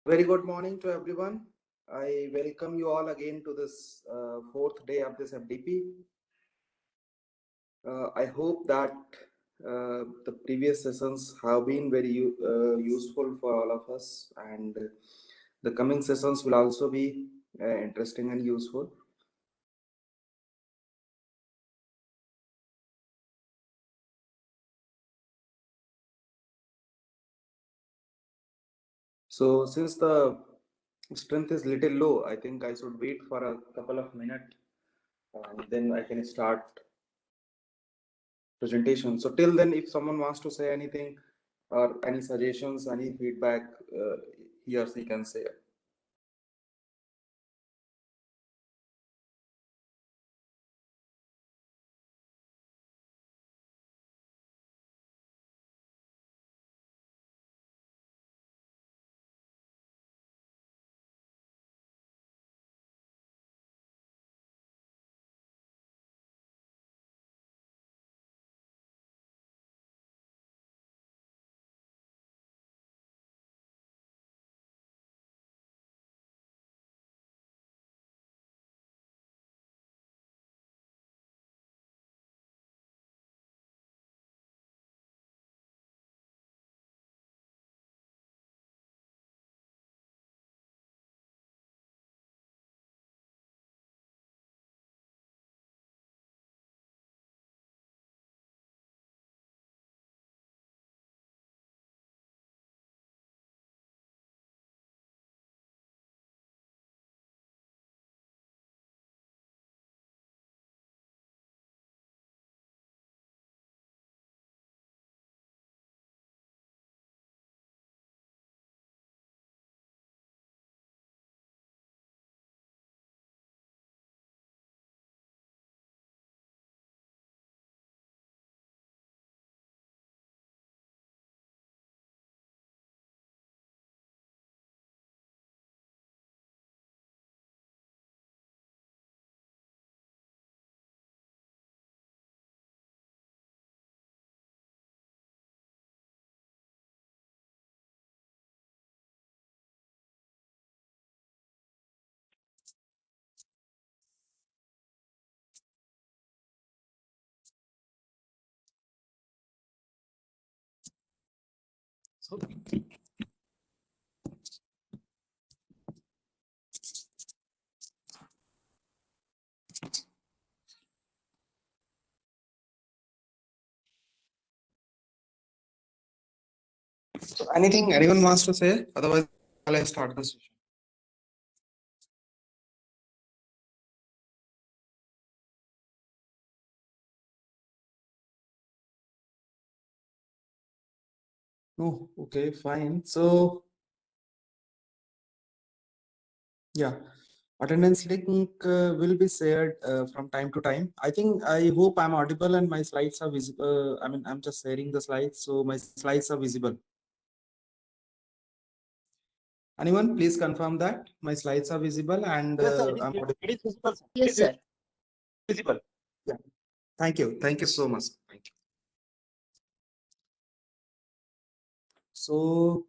Very good morning to everyone. I welcome you all again to this fourth day of this FDP. I hope that the previous sessions have been very useful for all of us, and the coming sessions will also be interesting and useful. So, since the strength is little low, I think I should wait for a couple of minutes, and then I can start presentation. So till then, if someone wants to say anything or any suggestions, any feedback, he or she can say. So, anything anyone wants to say? Otherwise, I'll start the session. No, okay, fine. So, yeah, attendance link will be shared from time to time. I hope I'm audible and my slides are visible. I mean, I'm just sharing the slides, so my slides are visible. Anyone, please confirm that my slides are visible and Yes, sir, I'm audible. it is visible, sir. Yes, sir. Visible. Yeah. Thank you. Thank you so much. Thank you. So,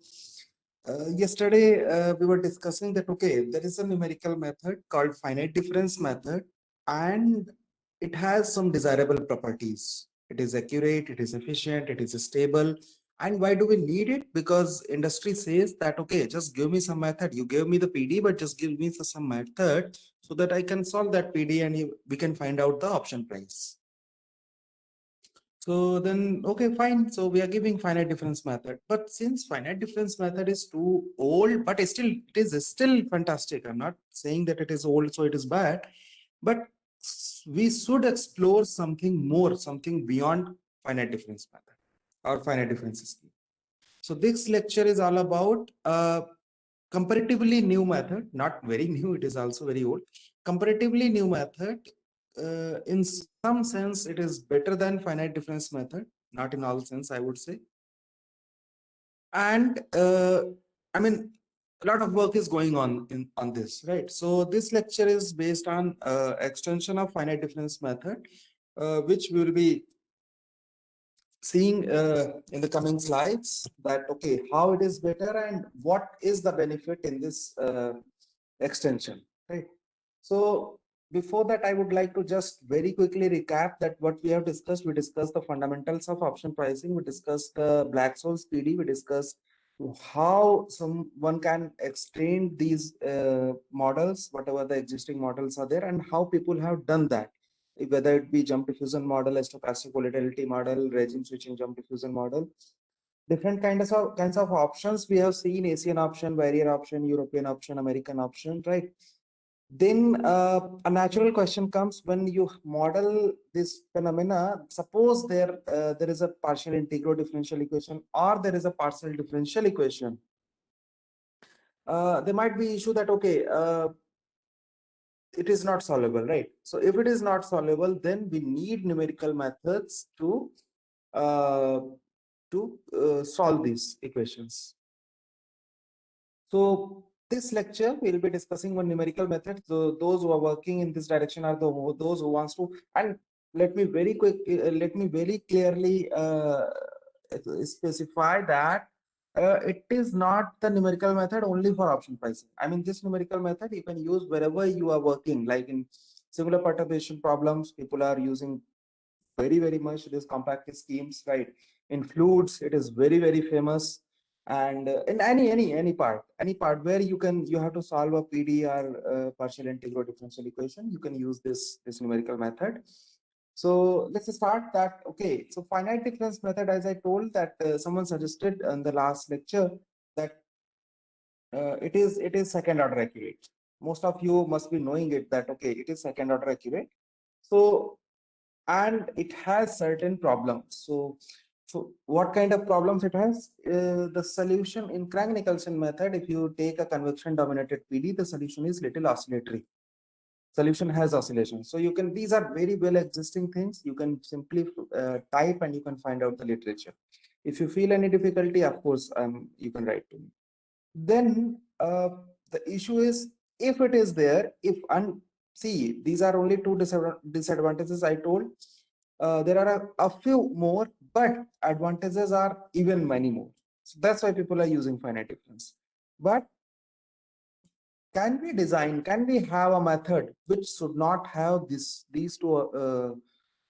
yesterday we were discussing that, okay, there is a numerical method called finite difference method, and it has some desirable properties. It is accurate, it is efficient, it is stable. And why do we need it? Because industry says that, okay, just give me some method. You gave me the PD, but just give me some method so that I can solve that PD and we can find out the option price. So then, okay, fine. So we are giving finite difference method, but since finite difference method is too old, but still it is still fantastic. I'm not saying that it is old, so it is bad, but we should explore something more, something beyond finite difference method or finite difference scheme. So this lecture is all about comparatively new method, not very new, it is also very old. Comparatively new method, in some sense, it is better than finite difference method, not in all sense, I would say. And I mean, a lot of work is going on on this, right? So this lecture is based on extension of finite difference method, which we will be seeing in the coming slides that, okay, how it is better and what is the benefit in this extension, right? So before that, I would like to just very quickly recap that what we have discussed. We discussed the fundamentals of option pricing. We discussed the Black-Scholes PD. We discussed how someone can extend these models, whatever the existing models are there, and how people have done that, whether it be jump diffusion model, stochastic volatility model, regime switching jump diffusion model, different kinds of options we have seen: Asian option, barrier option, European option, American option, right? Then a natural question comes when you model this phenomena. Suppose there is a partial integral differential equation or there is a partial differential equation. There might be issue that, okay, it is not solvable, right? So if it is not solvable, then we need numerical methods to solve these equations. So this lecture we'll be discussing one numerical method. So those who are working in this direction are those who wants to. And let me very clearly specify that it is not the numerical method only for option pricing. I mean, this numerical method you can use wherever you are working, like in singular perturbation problems, people are using very much these compact schemes, right? In fluids, it is very famous. And in any part where you have to solve a PD or partial integral differential equation, you can use this numerical method. So let's start that. Okay, so finite difference method, as I told that someone suggested in the last lecture, that it is second order accurate. Most of you must be knowing it, that okay, it is second order accurate. So, and it has certain problems. So what kind of problems it has? The solution in Crank-Nicholson method, if you take a convection dominated PD, the solution is little oscillatory. Solution has oscillation. So you can, these are very well existing things. You can simply type and you can find out the literature. If you feel any difficulty, of course, you can write to me. Then the issue is, if it is there, see, these are only two disadvantages I told. There are a few more, but advantages are even many more. So that's why people are using finite difference. But can we have a method which should not have these two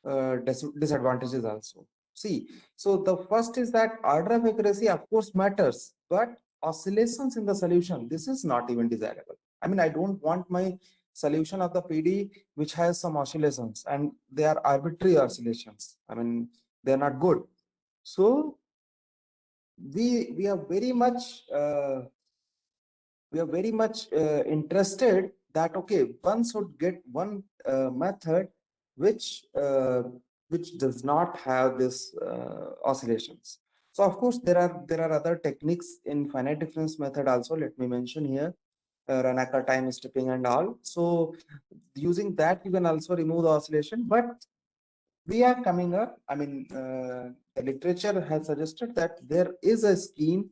disadvantages also? See, so the first is that order of accuracy, of course, matters, but oscillations in the solution, this is not even desirable. I mean, I don't want my solution of the PD which has some oscillations, and they are arbitrary oscillations. I mean, they're not good. So we are very much interested that, okay, one should get one method which does not have this oscillations. So of course there are other techniques in finite difference method also. Let me mention here Ranaka time stepping and all. So using that you can also remove the oscillation. But we are coming up, I mean, the literature has suggested that there is a scheme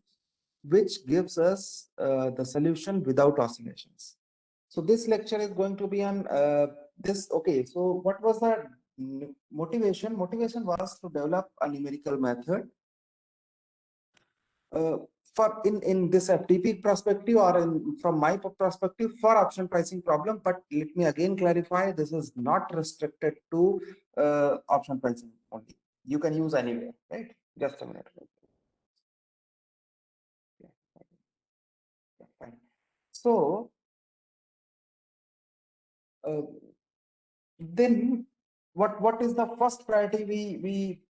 which gives us the solution without oscillations. So this lecture is going to be on this. Okay, so what was the motivation? Motivation was to develop a numerical method for in this FTP perspective, or from my perspective, for option pricing problem. But let me again clarify, this is not restricted to option pricing only. You can use anywhere, right? Just a minute. Yeah, fine. So then what is the first priority? We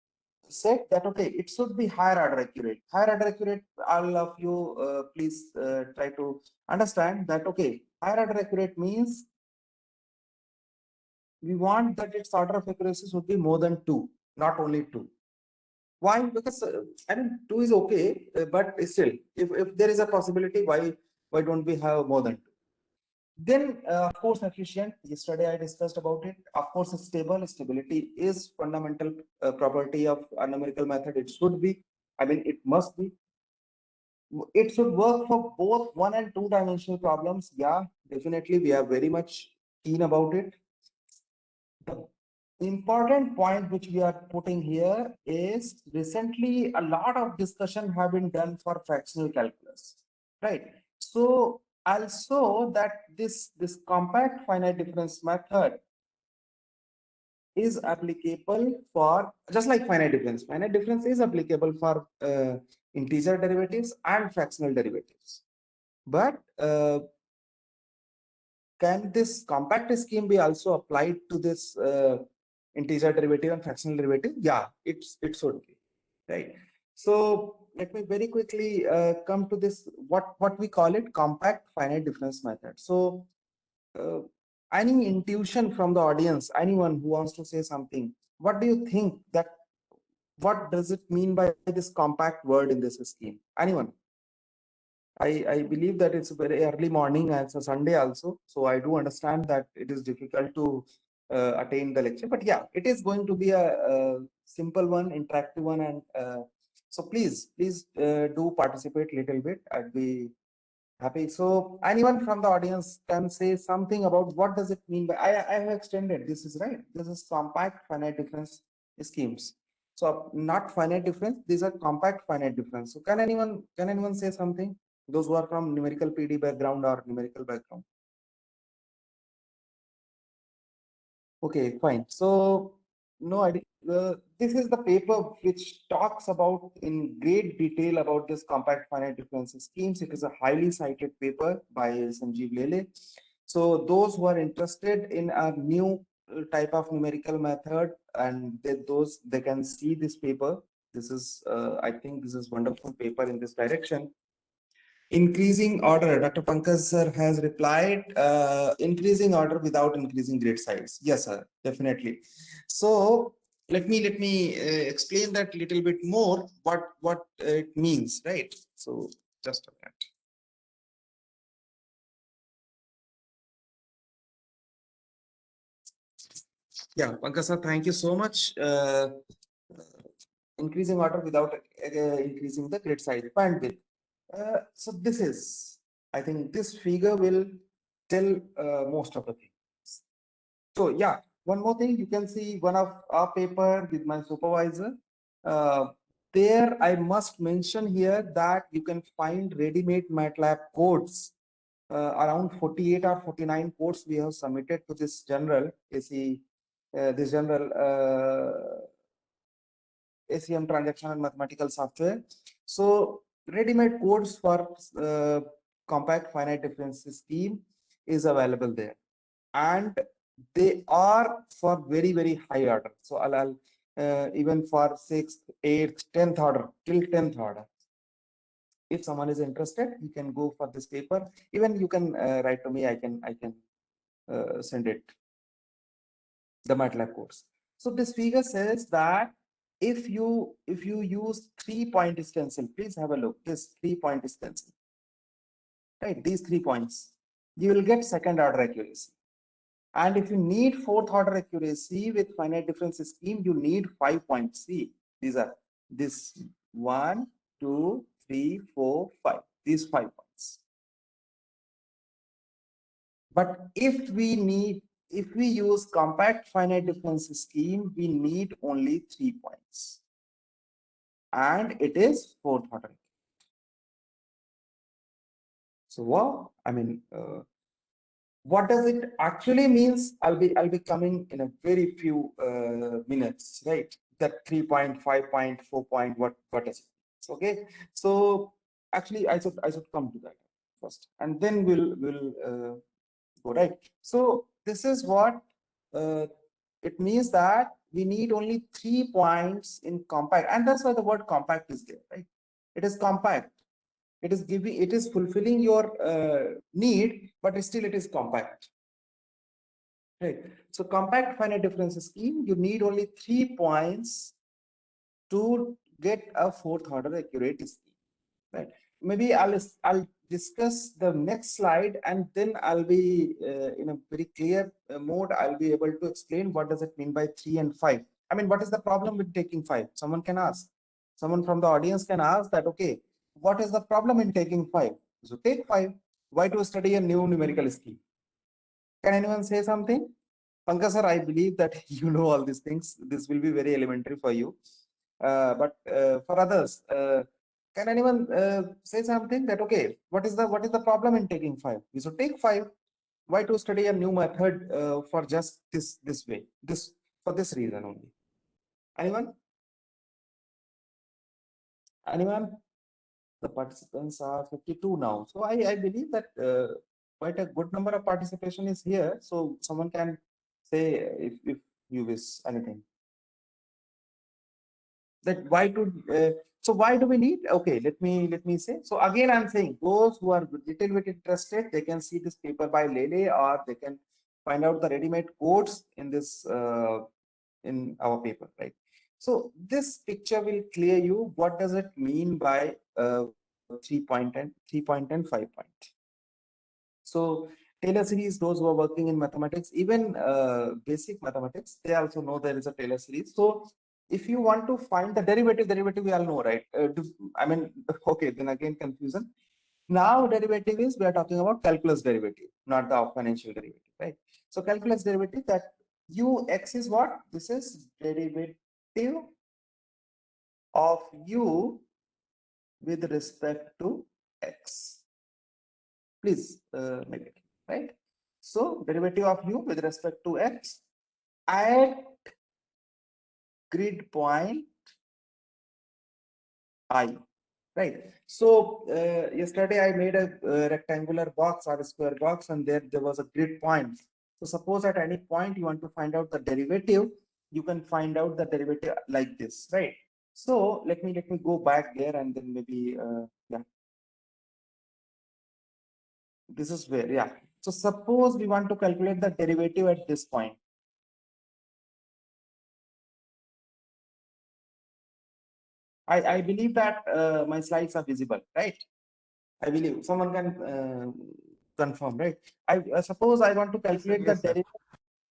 said that, okay, it should be higher order accurate. Higher order accurate, all of you please try to understand that, okay, higher order accurate means we want that its order of accuracy should be more than 2, not only 2. Why? Because I mean, 2 is okay, but still, if there is a possibility, why don't we have more than 2? Then, of course, efficient. Yesterday I discussed about it. Of course, stable. Stability is fundamental property of a numerical method. It should be. I mean, it must be. It should work for both 1 and 2 dimensional problems. Yeah, definitely. We are very much keen about it. important point which we are putting here is recently a lot of discussion have been done for fractional calculus, right? So I'll show that this compact finite difference method is applicable for just like finite difference. Finite difference is applicable for integer derivatives and fractional derivatives. But can this compact scheme be also applied to this integer derivative and fractional derivative? Yeah, it should be, right? So let me very quickly come to this what we call it compact finite difference method. So uh, any intuition from the audience, anyone who wants to say something, what do you think that what does it mean by this compact word in this scheme? Anyone? I believe that it's a very early morning and it's a Sunday also. So I do understand that it is difficult to attain the lecture. But yeah, it is going to be a simple one, interactive one. And so please do participate a little bit. I'd be happy. So anyone from the audience can say something about what does it mean by, I have extended, this is right. This is compact finite difference schemes. So not finite difference, these are compact finite difference. So can anyone say something? Those who are from numerical PD background or numerical background. Okay, fine. So no idea. This is the paper which talks about in great detail about this compact finite difference schemes. It is a highly cited paper by Sanjeev Lele. So those who are interested in a new type of numerical method and they can see this paper. This is I think this is wonderful paper in this direction. Increasing order, Dr. Pankaj sir has replied, increasing order without increasing grid size. Yes, sir, definitely. So let me explain that little bit more, what it means, right? So just a minute. Yeah, Pankaj sir, thank you so much. Increasing order without increasing the grid size bandwidth. So this is, I think this figure will tell most of the things. So yeah, one more thing, you can see one of our paper with my supervisor. Uh, there I must mention here that you can find ready-made MATLAB codes. Around 48 or 49 codes we have submitted to this general AC, this general ACM transaction and mathematical software. So ready-made codes for compact finite difference scheme is available there, and they are for very high order. So I'll even for 6th, 8th, 10th order till 10th order. If someone is interested, you can go for this paper. Even you can write to me. I can send it the MATLAB course. So this figure says that if you use 3-point stencil, please have a look. This 3-point stencil, right? These 3 points, you will get second order accuracy. And if you need fourth order accuracy with finite difference scheme, you need 5 points. See, these are this 1, 2, 3, 4, 5. These 5 points. But if we use compact finite difference scheme, we need only 3 points. And it is fourth order. So what I mean, what does it actually means? I'll be coming in a very few minutes, right? That 3 point, 5 point, 4 point, what is it? Okay. So actually I should come to that first, and then we'll go, right. So this is what it means, that we need only 3 points in compact, and that's why the word compact is there, right? It is compact. It is fulfilling your need, but still it is compact. Right. So compact finite difference scheme, you need only 3 points to get a fourth order accurate scheme. Right. Maybe I'll discuss the next slide, and then I'll be in a very clear mode. I'll be able to explain what does it mean by 3 and 5. I mean, what is the problem with taking 5? Someone can ask. Someone from the audience can ask that, okay, what is the problem in taking 5? So take 5. Why to study a new numerical scheme? Can anyone say something? Pankaj sir, I believe that you know all these things. This will be very elementary for you. But for others, can anyone say something that okay, what is the problem in taking 5? We should take 5. Why to study a new method for just this way? This for this reason only. Anyone? Anyone? The participants are 52 now. So I believe that quite a good number of participation is here. So someone can say if you wish anything. That why to so why do we need, okay, let me say, so again I'm saying those who are little bit interested, they can see this paper by Lele, or they can find out the ready-made codes in this in our paper, right? So this picture will clear you what does it mean by 3 point and 3 point and 5 point. So Taylor series, those who are working in mathematics, even basic mathematics, they also know there is a Taylor series. So if you want to find the derivative we all know, right? I mean, okay, then again confusion. Now derivative is, we are talking about calculus derivative, not the financial derivative, right? So calculus derivative, that ux is what? This is derivative of u with respect to x. Please make it right. So derivative of u with respect to x at grid point I, right? So yesterday I made a rectangular box or a square box, and there was a grid point. So suppose at any point you want to find out the derivative, you can find out the derivative like this, right? So let me go back there, and then maybe yeah, this is where, yeah. So suppose we want to calculate the derivative at this point. I believe that my slides are visible, right? I believe someone can confirm, right? I suppose I want to Yes, sir. calculate the Yes, sir. derivative.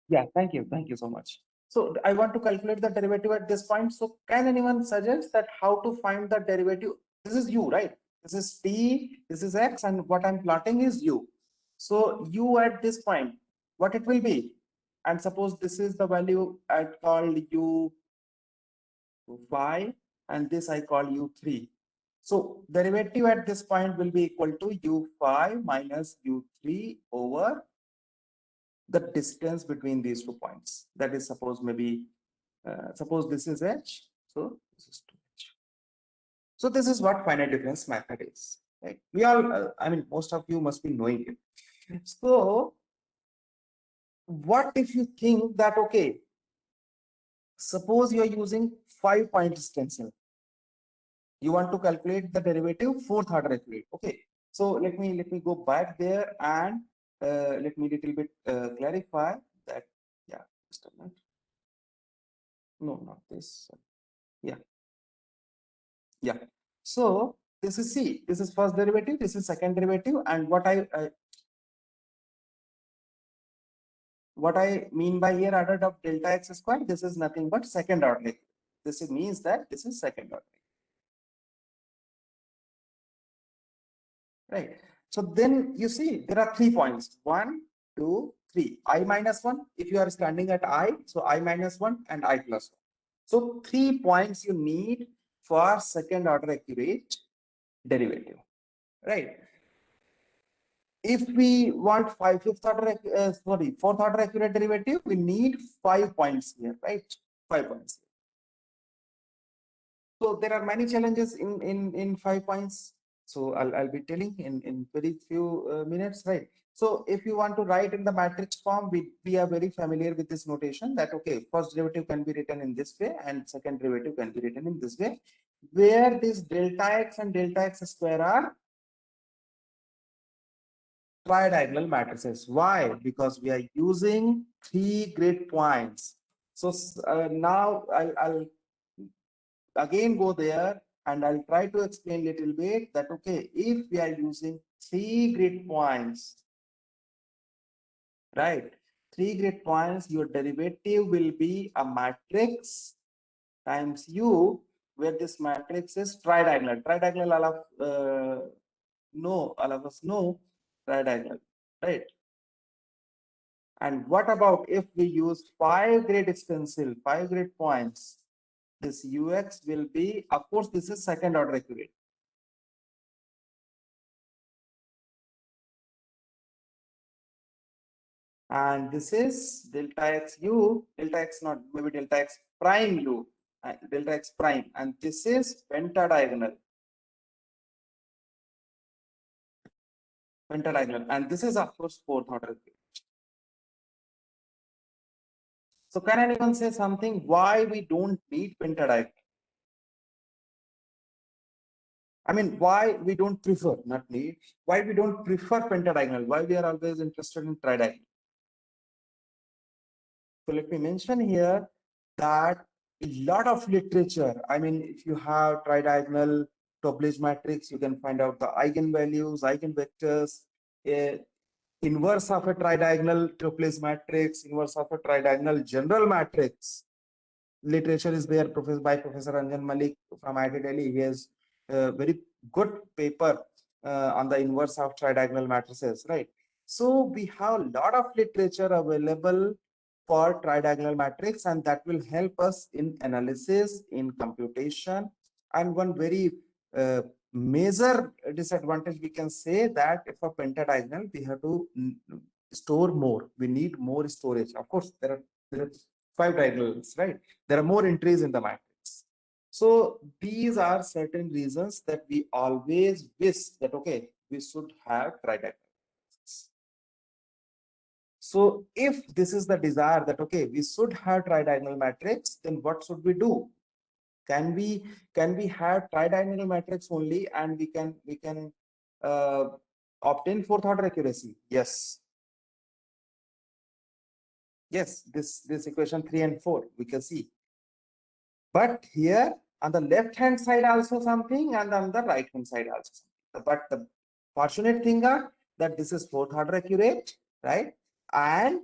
Yeah, thank you so much. So I want to calculate the derivative at this point. So can anyone suggest that how to find the derivative? This is u, right? This is t, this is x, and what I'm plotting is u. So u at this point, what it will be? And suppose this is the value I called u phi, and this I call u3. So derivative at this point will be equal to u5 minus u3 over the distance between these 2 points. That is, suppose maybe, suppose this is h, so this is 2h. So this is what finite difference method is, right? We all, I mean, most of you must be knowing it. So what if you think that, okay, suppose you are using 5-point stencil, you want to calculate the derivative fourth order equation. Okay, so let me go back there, and let me little bit clarify that. Yeah, just a minute. No, not this. Yeah, yeah. So this is C, this is first derivative, this is second derivative, and what I mean by here order of delta x square, this is nothing but second order. This means that this is second order, right? So then you see there are 3 points, 1, 2, 3, I minus 1. If you are standing at I, so I minus 1 and I plus 1. So 3 points you need for second order accurate derivative, right? If we want fourth order accurate derivative, we need 5 points here, right? 5 points. So there are many challenges in 5 points. So I'll be telling in very few minutes, right? So if you want to write in the matrix form, we are very familiar with this notation that, okay, first derivative can be written in this way and second derivative can be written in this way, where this delta x and delta x square are tridiagonal matrices. Why? Because we are using 3 grid points. So now I'll again go there, and I'll try to explain little bit that, okay, if we are using 3 grid points, right? 3 grid points, your derivative will be a matrix times u, where this matrix is tridiagonal. Tridiagonal, all of us know tridiagonal, right? And what about if we use 5 grid stencil, 5 grid points? This UX will be, of course, this is second order accurate. And this is delta x u, delta x not, maybe delta x prime u, delta x prime, and this is pentadiagonal. Pentadiagonal, and this is of course fourth order. So can anyone say something why we don't need pentadiagonal? I mean, why we don't prefer, not need, why we don't prefer pentadiagonal, why we are always interested in tridiagonal? So let me mention here that a lot of literature, I mean, if you have tridiagonal Toeplitz matrix, you can find out the eigenvalues, eigenvectors, inverse of a tridiagonal Toeplitz matrix, inverse of a tridiagonal general matrix. Literature is there by Professor Ranjan Malik from IIT Delhi. He has a very good paper on the inverse of tridiagonal matrices, right? So we have a lot of literature available for tridiagonal matrix, and that will help us in analysis, in computation. And one very major disadvantage we can say that if a pentadiagonal, we have to store more. We need more storage. Of course, there are 5 diagonals, right? There are more entries in the matrix. So these are certain reasons that we always wish that, okay, we should have tridiagonal. So if this is the desire that, okay, we should have tridiagonal matrix, then what should we do? Can we have tridiagonal matrix only and we can obtain fourth order accuracy? Yes. Yes, this equation 3 and 4 we can see. But here on the left hand side also something, and on the right hand side also something. But the fortunate thing are that this is fourth order accurate, right? And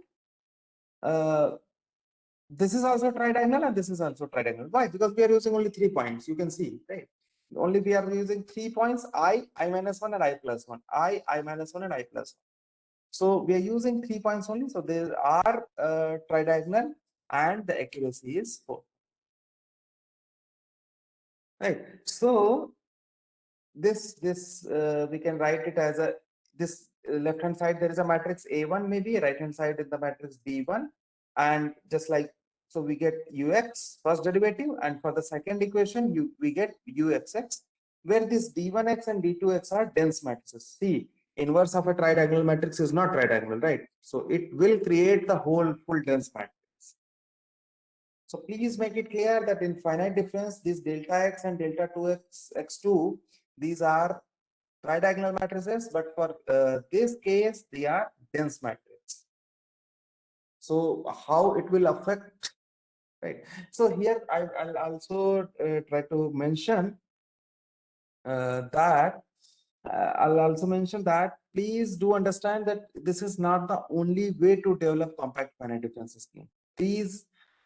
this is also tridiagonal and this is also tridiagonal. Why? Because we are using only 3 points. You can see, right? Only we are using 3 points, I minus 1 and I plus 1, I minus 1 and I plus 1. So we are using 3 points only. So there are tridiagonal and the accuracy is 4. Right. So this we can write it as a this left hand side there is a matrix A1, maybe right hand side is the matrix B1, and just like so we get ux first derivative, and for the second equation we get uxx, where this d1x and d2x are dense matrices. See, inverse of a tridiagonal matrix is not tridiagonal, right? So it will create the whole full dense matrix. So please make it clear that in finite difference, this delta x and delta 2x, x2, these are tridiagonal matrices, but for this case, they are dense matrix. So how it will affect, right? So here I'll also try to mention that I'll also mention that please do understand that this is not the only way to develop compact finite difference scheme.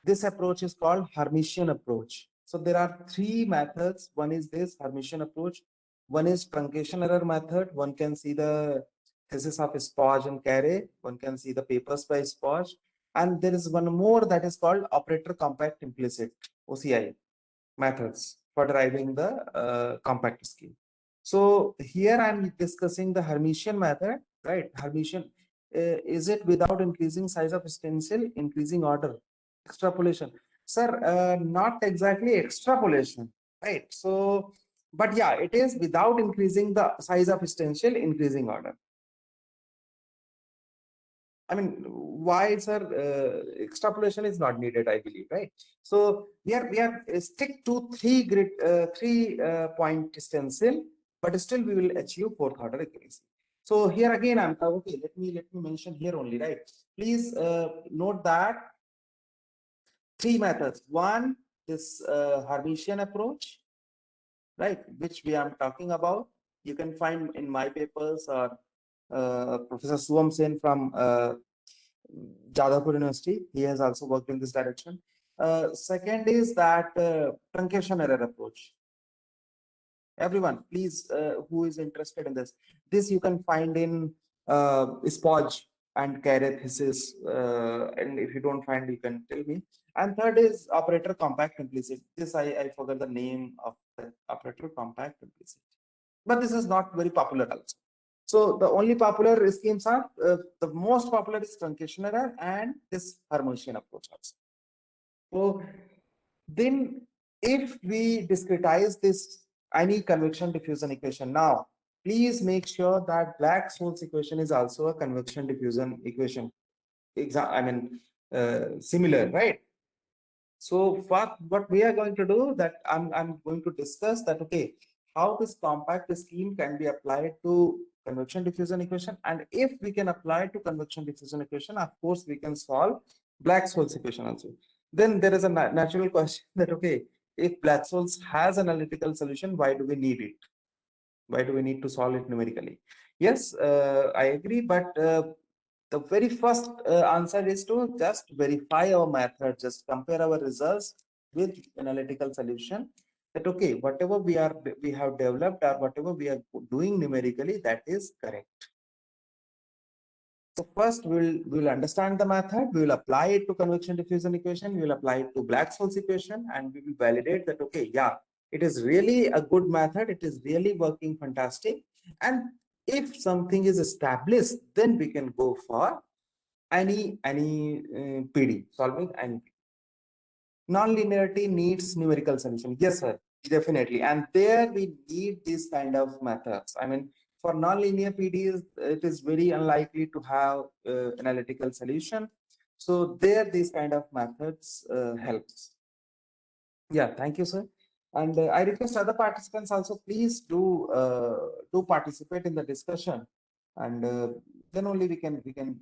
This approach is called Hermitian approach. So there are 3 methods. One is this Hermitian approach. One is truncation error method. One can see the thesis of Spoj and Carey. One can see the papers by Spoj. And there is one more that is called operator compact implicit, OCI methods for deriving the compact scheme. So here I'm discussing the Hermitian method, right? Hermitian, is it without increasing size of stencil, increasing order, extrapolation? Sir, not exactly extrapolation, right? So, but yeah, it is without increasing the size of stencil, increasing order. I mean, why, sir? Extrapolation is not needed, I believe, right? So we are stick to 3 point stencil, but still we will achieve fourth order accuracy. So here again, I'm okay. Let me mention here only, right? Please note that 3 methods. One, this Hermitian approach, right, which we are talking about. You can find in my papers or Professor Suam Sen from Jadavpur University. He has also worked in this direction. Second is that truncation error approach. Everyone, please, who is interested in this you can find in Spoj. and carethesis. And if you don't find, you can tell me. And third is operator compact implicit. This I forgot the name of the operator compact implicit. But this is not very popular also. So the only popular schemes are, the most popular is truncation error and this Hermitian approach also. So then if we discretize this any convection diffusion equation now, please make sure that Black-Scholes equation is also a convection diffusion equation. Similar, right? So what we are going to do, that I'm going to discuss that, okay, how this compact scheme can be applied to convection diffusion equation, and if we can apply to convection diffusion equation, of course we can solve Black-Scholes equation also. Then there is a natural question that, okay, if Black-Scholes has an analytical solution, why do we need it? Why do we need to solve it numerically? Yes, I agree, but the very first answer is to just verify our method, just compare our results with analytical solution, that okay, whatever we have developed or whatever we are doing numerically, that is correct. So first we'll understand the method, we will apply it to convection diffusion equation, we will apply it to Black-Scholes equation, and we will validate that, okay, yeah, it is really a good method, it is really working fantastic. And if something is established, then we can go for any PD, solving any non-linearity needs numerical solution. Yes, sir, definitely. And there we need this kind of methods. I mean, for non-linear PDs, it is very unlikely to have analytical solution. So there, these kind of methods helps. Yeah, thank you, sir. And I request other participants also, please do participate in the discussion, and then only we can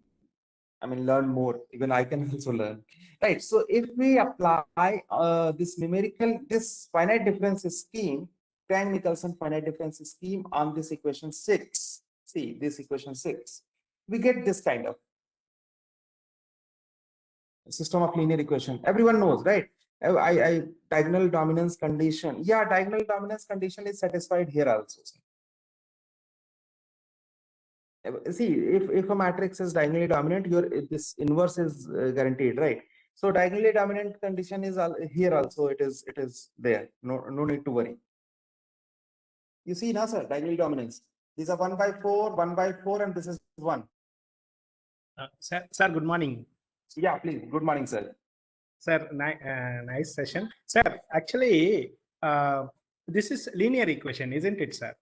learn more. Even I can also learn, right? So if we apply this finite difference scheme, Crank-Nicolson finite difference scheme on this equation 6, see this equation 6, we get this kind of system of linear equation. Everyone knows, right? I diagonal dominance condition. Yeah, diagonal dominance condition is satisfied here also. See, if a matrix is diagonally dominant, this inverse is guaranteed, right? So diagonally dominant condition is here also. It is there. No need to worry. You see now, sir, diagonal dominance. These are 1/4, 1/4, and this is 1. Sir, good morning. Yeah, please. Good morning, sir. Sir, nice session. Sir, actually, this is linear equation, isn't it, sir?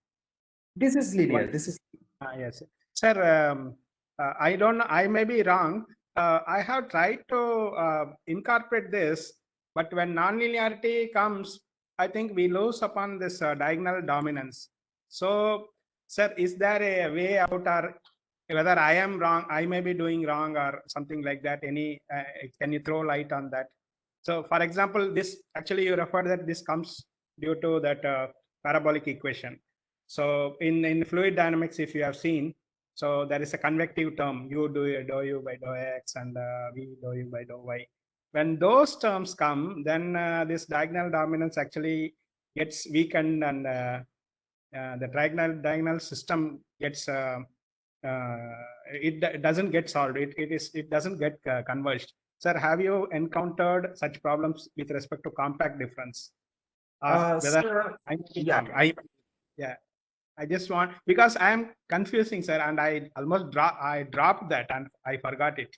This is linear. This is. Yes, sir. I don't know. I may be wrong. I have tried to incorporate this, but when nonlinearity comes, I think we lose upon this diagonal dominance. So, sir, is there a way out, or whether I am wrong, I may be doing wrong, or something like that? Any can you throw light on that? So, for example, this actually you refer that this comes due to that parabolic equation. So in fluid dynamics, if you have seen, so there is a convective term, u dou u by dou x and v dou u by dou y. When those terms come, then this diagonal dominance actually gets weakened, and the diagonal system gets it doesn't get solved. It doesn't get converged. Sir, have you encountered such problems with respect to compact difference? Sir, yeah. I just want, because I am confusing, sir, and I almost dropped that and I forgot it.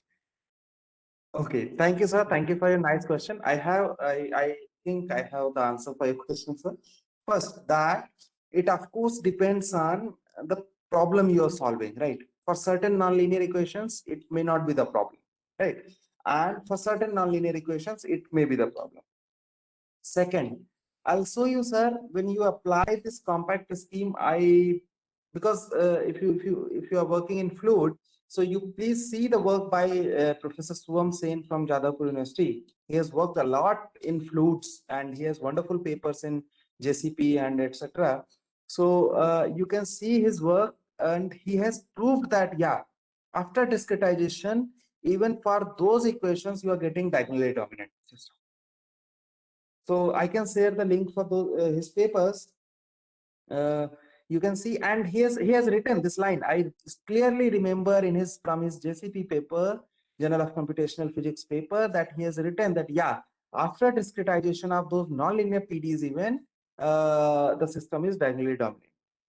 Okay, thank you, sir. Thank you for your nice question. I think I have the answer for your question, sir. First, that it of course depends on the problem you are solving, right? For certain nonlinear equations, it may not be the problem, right? And for certain nonlinear equations, it may be the problem. Second, I'll show you, sir, when you apply this compact scheme, because if you are working in fluid, so you please see the work by Professor Suvam Sen from Jadavpur University. He has worked a lot in fluids, and he has wonderful papers in JCP and etc. So you can see his work, and he has proved that, yeah, after discretization, even for those equations, you are getting diagonally dominant system. So I can share the link for his papers. You can see, and he has written this line. I clearly remember in his from his JCP paper, Journal of Computational Physics paper, that he has written that yeah, after discretization of those nonlinear PDs, even the system is diagonally dominant.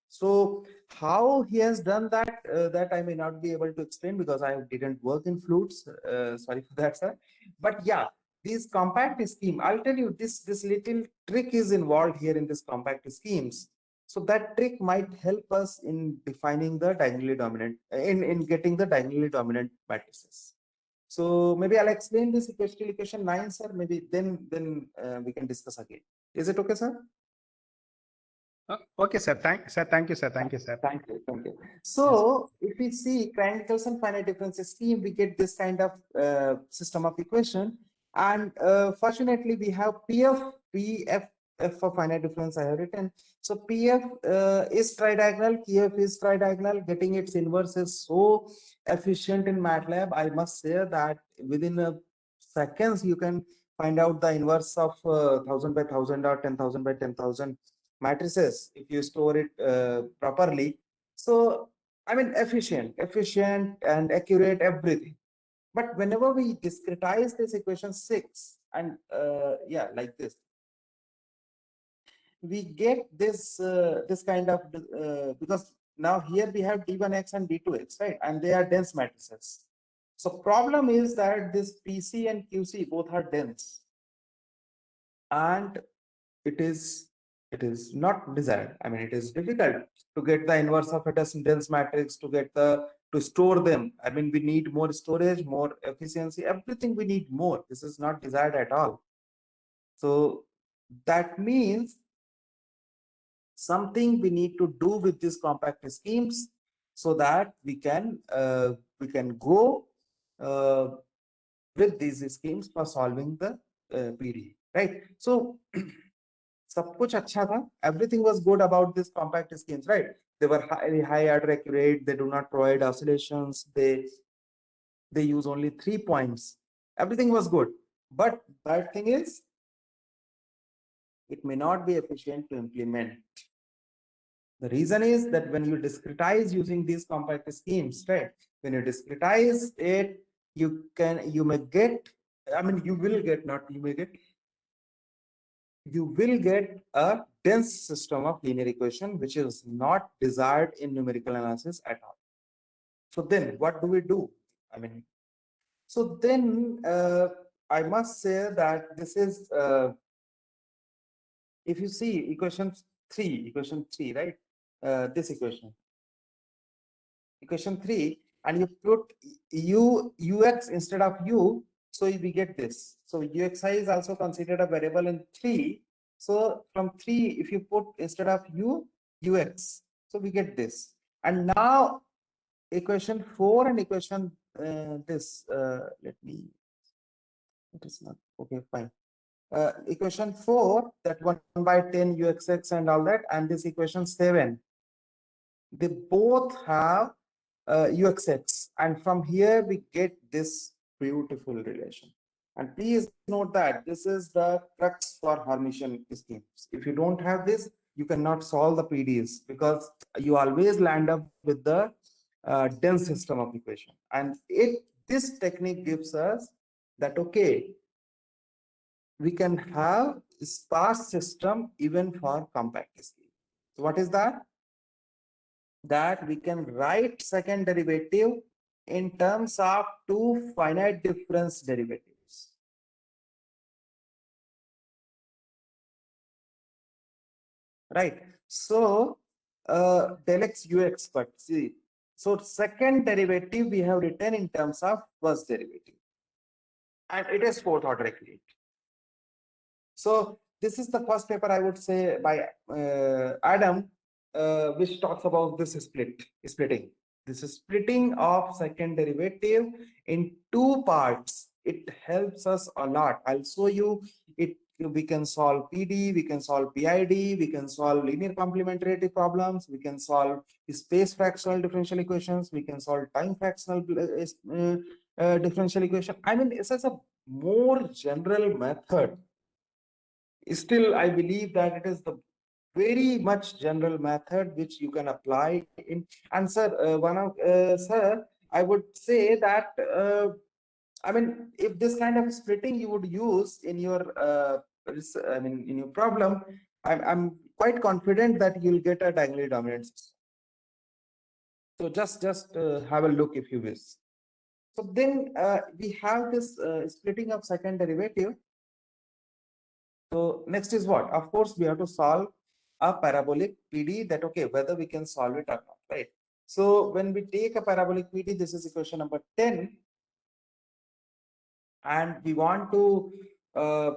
So how he has done that, that I may not be able to explain because I didn't work in fluids. Sorry for that, sir. But yeah, these compact scheme, I'll tell you, this little trick is involved here in this compact schemes. So that trick might help us in defining the diagonally dominant, in getting the diagonally dominant matrices. So maybe I'll explain this equation 9, sir. Maybe then we can discuss again. Is it okay, sir? Okay, sir. Thank you, sir. Thank you, sir. Thank you, sir. Thank you. Thank you. So if we see Krein-Nicholson finite difference scheme, we get this kind of system of equation. And fortunately, we have PF, F for finite difference I have written. So PF is tridiagonal, QF is tridiagonal. Getting its inverse is so efficient in MATLAB. I must say that within seconds, you can find out the inverse of 1000 by 1000 or 10,000 by 10,000 matrices if you store it properly. So I mean efficient and accurate, everything. But whenever we discretize this equation 6 and yeah, like this, we get this this kind of because now here we have d1x and d2x, right, and they are dense matrices. So problem is that this PC and QC both are dense, and it is not desired. I mean, it is difficult to get the inverse of a dense matrix, to get the to store them. I mean, we need more storage, more efficiency, everything we need more. This is not desired at all. So that means something we need to do with these compact schemes so that we can go with these schemes for solving the PDE, right? So सब कुछ अच्छा था, everything was good about this compact schemes, right? They were high order accurate, they do not provide oscillations, they use only 3 points, everything was good. But bad thing is it may not be efficient to implement. The reason is that when you discretize using these compact schemes, right, when you discretize it, you may get, I mean, you will get, not you may get, you will get a dense system of linear equation, which is not desired in numerical analysis at all. So then what do we do? I mean, so then I must say that this is, if you see equation 3, right? This equation 3, and you put ux instead of u, so we get this. So uxi is also considered a variable in 3. So from 3, if you put instead of ux, so we get this. And now equation 4 and equation let me, it is not okay, fine. Equation 4, that 1 by 10 uxx and all that, and this equation 7, they both have uxx, and from here we get this beautiful relation. And please note that this is the crux for Hermitian schemes. If you don't have this, you cannot solve the PDEs, because you always land up with the dense system of equation. And this technique gives us that okay, we can have sparse system even for compact schemes. So what is that? That we can write second derivative in terms of two finite difference derivatives. Right. So del x ux, but see, so second derivative we have written in terms of first derivative, and it is fourth order accurate. So this is the first paper, I would say, by Adam, which talks about this splitting. This is splitting of second derivative in two parts. It helps us a lot. I'll show you it. We can solve PD, we can solve PID, we can solve linear complementarity problems, we can solve space fractional differential equations, we can solve time fractional differential equation. I mean, it's a more general method. Still, I believe that it is the very much general method which you can apply in. And sir, sir, I would say that I mean, if this kind of splitting you would use in your in your problem, I'm quite confident that you'll get a diagonally dominant system. So just have a look if you wish. So then we have this splitting of second derivative. So next is what? Of course, we have to solve a parabolic PD, that okay, whether we can solve it or not, right? So when we take a parabolic PD, this is equation number 10, and we want to uh,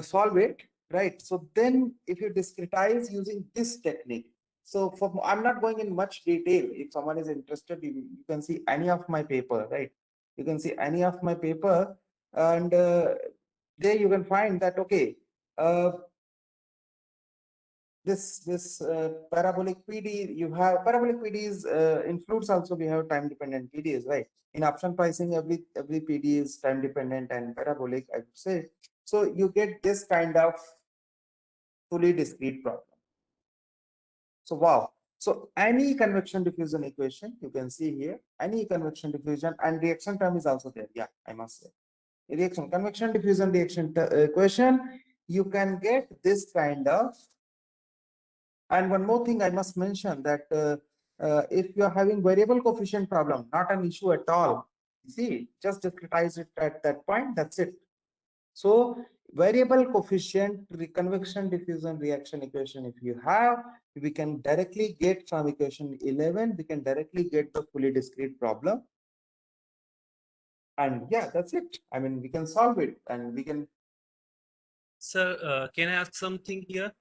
solve it, right? So then if you discretize using this technique, so I'm not going in much detail. If someone is interested, you can see any of my paper, right? You can see any of my paper, and there you can find that okay, this parabolic PD, you have parabolic PDs in fluids also. We have time dependent PDs, right? In option pricing, every PD is time dependent and parabolic, I would say. So you get this kind of fully discrete problem. So wow. So any convection diffusion equation you can see here, any convection diffusion, and reaction term is also there. Yeah, I must say. Reaction, convection diffusion reaction equation, you can get this kind of. And one more thing I must mention, that if you are having variable coefficient problem, not an issue at all. See, just discretize it at that point. That's it. So variable coefficient convection diffusion reaction equation, if you have, we can directly get from equation 11, we can directly get the fully discrete problem. And yeah, that's it. I mean, we can solve it and we can. Sir, can I ask something here?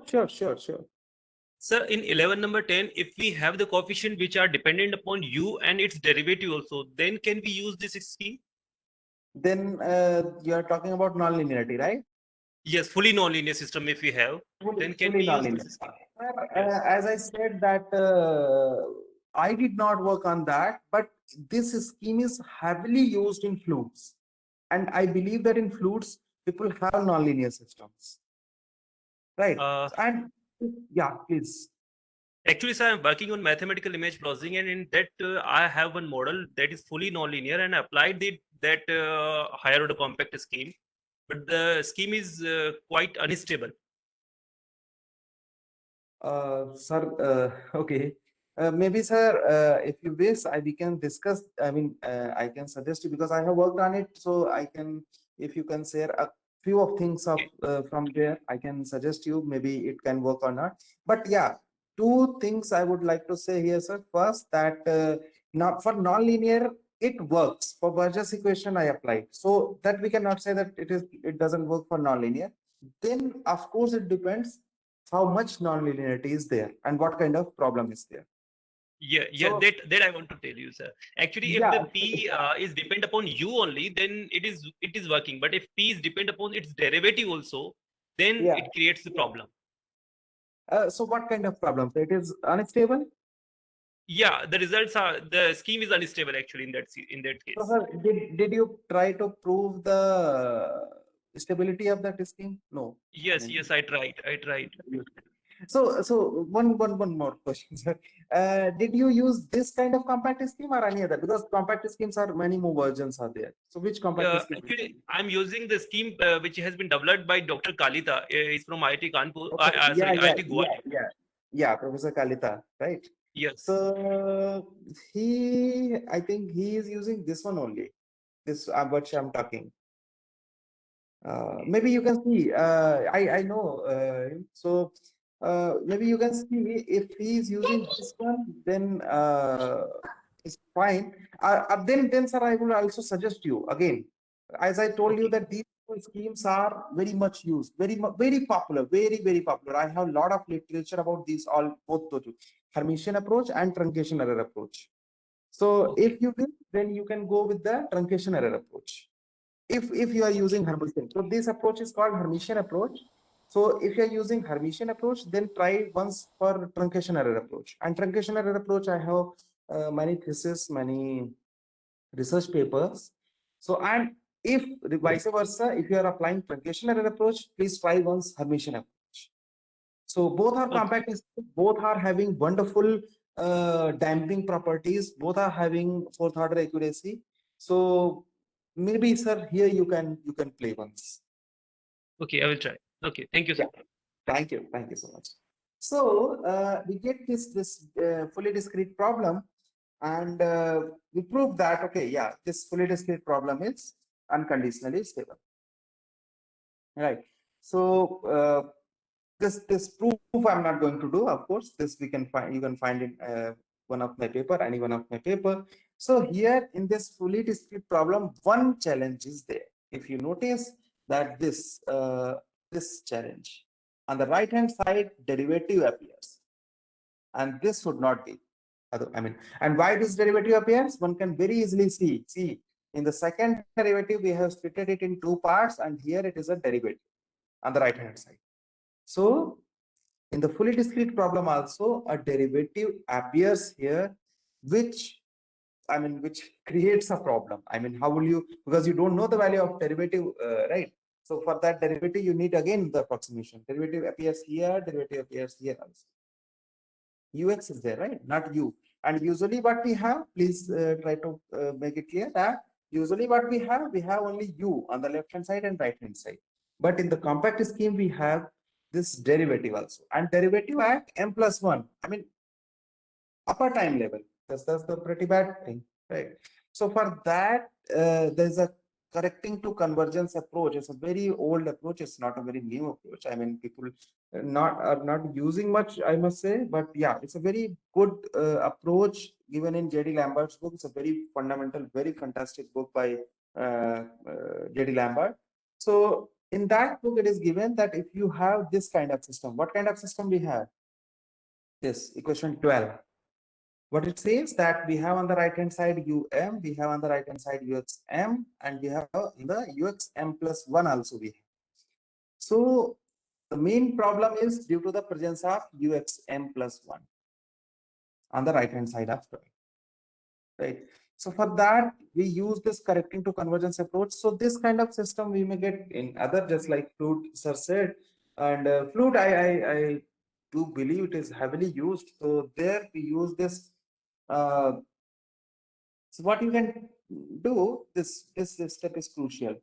Sure. Sir, in 11 number 10, if we have the coefficient which are dependent upon u and its derivative also, then can we use this scheme? Then you are talking about nonlinearity, right? Yes, fully nonlinear system if we have, then can we use this scheme? Yes. As I said that I did not work on that, but this scheme is heavily used in fluids. And I believe that in fluids, people have nonlinear systems. Right. And yeah, please. Actually, sir, I'm working on mathematical image processing, and in that I have one model that is fully nonlinear, and I applied that higher order compact scheme, but the scheme is quite unstable. Sir, okay. Maybe, sir, if you wish, we can discuss. I mean, I can suggest you, because I have worked on it, so I can. If you can share a few of things from there, I can suggest you. Maybe it can work or not. But yeah, two things I would like to say here, sir. First, that not for nonlinear, it works. For Burgess equation, I applied, so that we cannot say that it doesn't work for nonlinear. Then, of course, it depends how much nonlinearity is there and what kind of problem is there. Yeah, so, that I want to tell you, sir. Actually, if the P is depend upon U only, then it is working. But if P is depend upon its derivative also, then it creates the problem. So what kind of problem? So it is unstable? Yeah, the scheme is unstable actually in that case. So sir, did you try to prove the stability of that scheme? No. Yes, I tried. So one more question, sir. Did you use this kind of compact scheme or any other? Because compact schemes are many more versions are there. So which compact scheme? Actually, I'm using the scheme which has been developed by Dr. Kalita. He's from IIT Kanpur. Okay. IIT Guwahati. Yeah, Professor Kalita, right? Yes. So I think he is using this one only. This what I'm talking. Maybe you can see. I know. So maybe you can see if he is using this one, then it's fine. Then sir, I will also suggest you again, as I told you, that these schemes are very much used, very popular, very popular. I have a lot of literature about these both those, Hermitian approach and truncation error approach. So if you will, then you can go with the truncation error approach. If you are using Hermitian, so this approach is called Hermitian approach. So if you are using Hermitian approach, then try once for truncation error approach. And truncation error approach, I have many theses, many research papers. So, and If vice versa, if you are applying truncation error approach, please try once Hermitian approach. So both are Okay. compact, both are having wonderful damping properties, both are having fourth order accuracy. So maybe, sir, here you can play once. Okay, I will try. Okay, thank you, sir. Thank you so much. So we get this fully discrete problem, and we prove that, okay, yeah, this fully discrete problem is unconditionally stable, right? So this proof I'm not going to do, of course. This we can find, you can find in one of my paper, any one of my paper. So here in this fully discrete problem, one challenge is there. If you notice that this challenge on the right hand side, derivative appears, and this would not be. I mean, and why this derivative appears, one can very easily see in the second derivative we have split it in two parts, and here it is a derivative on the right hand side. So in the fully discrete problem also, a derivative appears here, which creates a problem. I mean, how will you, because you don't know the value of derivative, right? So for that derivative, you need again the approximation. Derivative appears here, derivative appears here also. Ux is there, right? Not u. And usually what we have, please try to make it clear that usually what we have only u on the left hand side and right hand side. But in the compact scheme, we have this derivative also, and derivative at m plus 1. I mean, upper time level. That's the pretty bad thing, right? So for that, there's a correcting to convergence approach. It's a very old approach. It's not a very new approach. I mean, people are not using much, I must say. But yeah, it's a very good approach given in J.D. Lambert's book. It's a very fundamental, very fantastic book by J.D. Lambert. So in that book, it is given that if you have this kind of system, what kind of system we have? This equation 12. What it says that we have on the right hand side um, we have on the right hand side uxm, and we have in the uxm plus 1 also we have. So the main problem is due to the presence of uxm plus 1 on the right hand side of 12, right? So for that, we use this correcting to convergence approach. So this kind of system we may get in other, just like Flude sir said, and Flude I do believe it is heavily used. So there we use this. So what you can do, this step is crucial.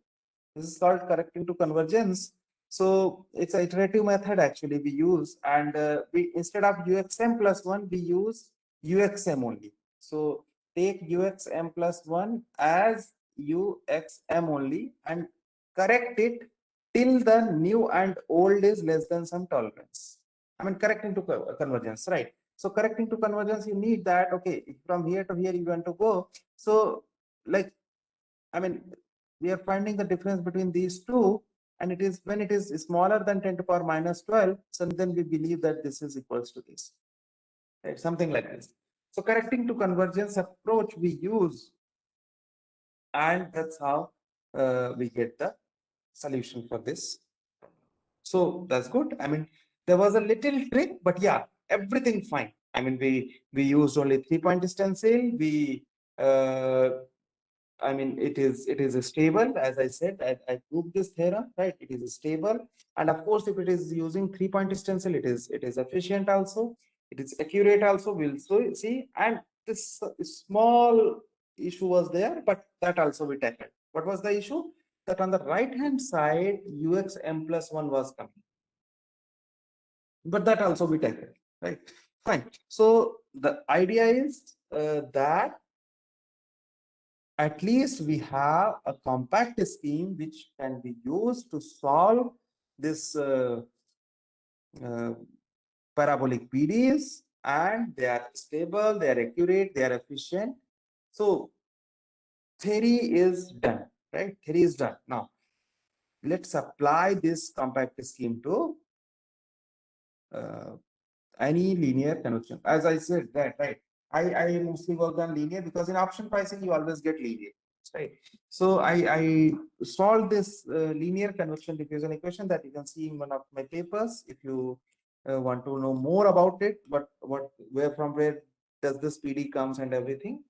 This is called correcting to convergence. So it's an iterative method actually we use, and we, instead of uxm plus 1, we use uxm only. So take uxm plus 1 as uxm only and correct it till the new and old is less than some tolerance. I mean, correcting to convergence, right? So correcting to convergence, you need that, okay, from here to here you want to go. So like, I mean, we are finding the difference between these two, and it is when it is smaller than 10 to the power minus 12, so then we believe that this is equals to this, right? Something like this. So correcting to convergence approach we use, and that's how we get the solution for this. So that's good. I mean, there was a little trick, but yeah, everything fine. I mean, we used only 3-point stencil. We I mean, it is stable, as I said. I proved this theorem, right? It is stable, and of course, if it is using 3-point stencil, it is efficient also. It is accurate also. We'll see. And this small issue was there, but that also we tackled. What was the issue? That on the right hand side, uxm plus 1 was coming, but that also we tackled, right? Fine. So the idea is that at least we have a compact scheme which can be used to solve this parabolic PDEs, and they are stable, they are accurate, they are efficient. So theory is done, right? Theory is done. Now let's apply this compact scheme to any linear convection. As I said that, right? I mostly work on linear because in option pricing you always get linear, right? So I solved this linear convection diffusion equation that you can see in one of my papers. If you want to know more about it, but where does this PD comes and everything.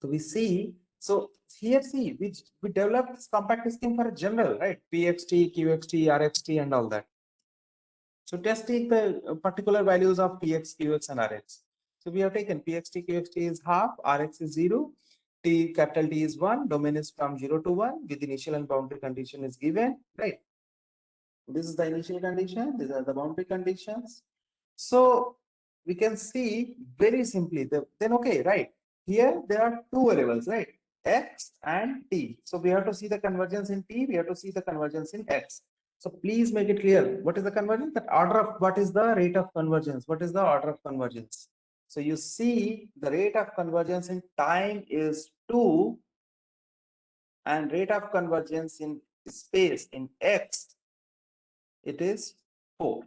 So we see, so here see, we developed this compact scheme for a general, right? PXT, QXT, RXT, and all that. So just take the particular values of PX, QX, and RX. So we have taken PXT, QXT is half, RX is 0, T capital T is 1, domain is from 0 to 1, with initial and boundary condition is given, right? This is the initial condition, these are the boundary conditions. So we can see very simply, then okay, right? Here there are two variables, right? X and T. So we have to see the convergence in T, we have to see the convergence in X. So please make it clear. What is the convergence? That order of what is the rate of convergence? What is the order of convergence? So you see the rate of convergence in time is 2 and rate of convergence in space in X, it is 4.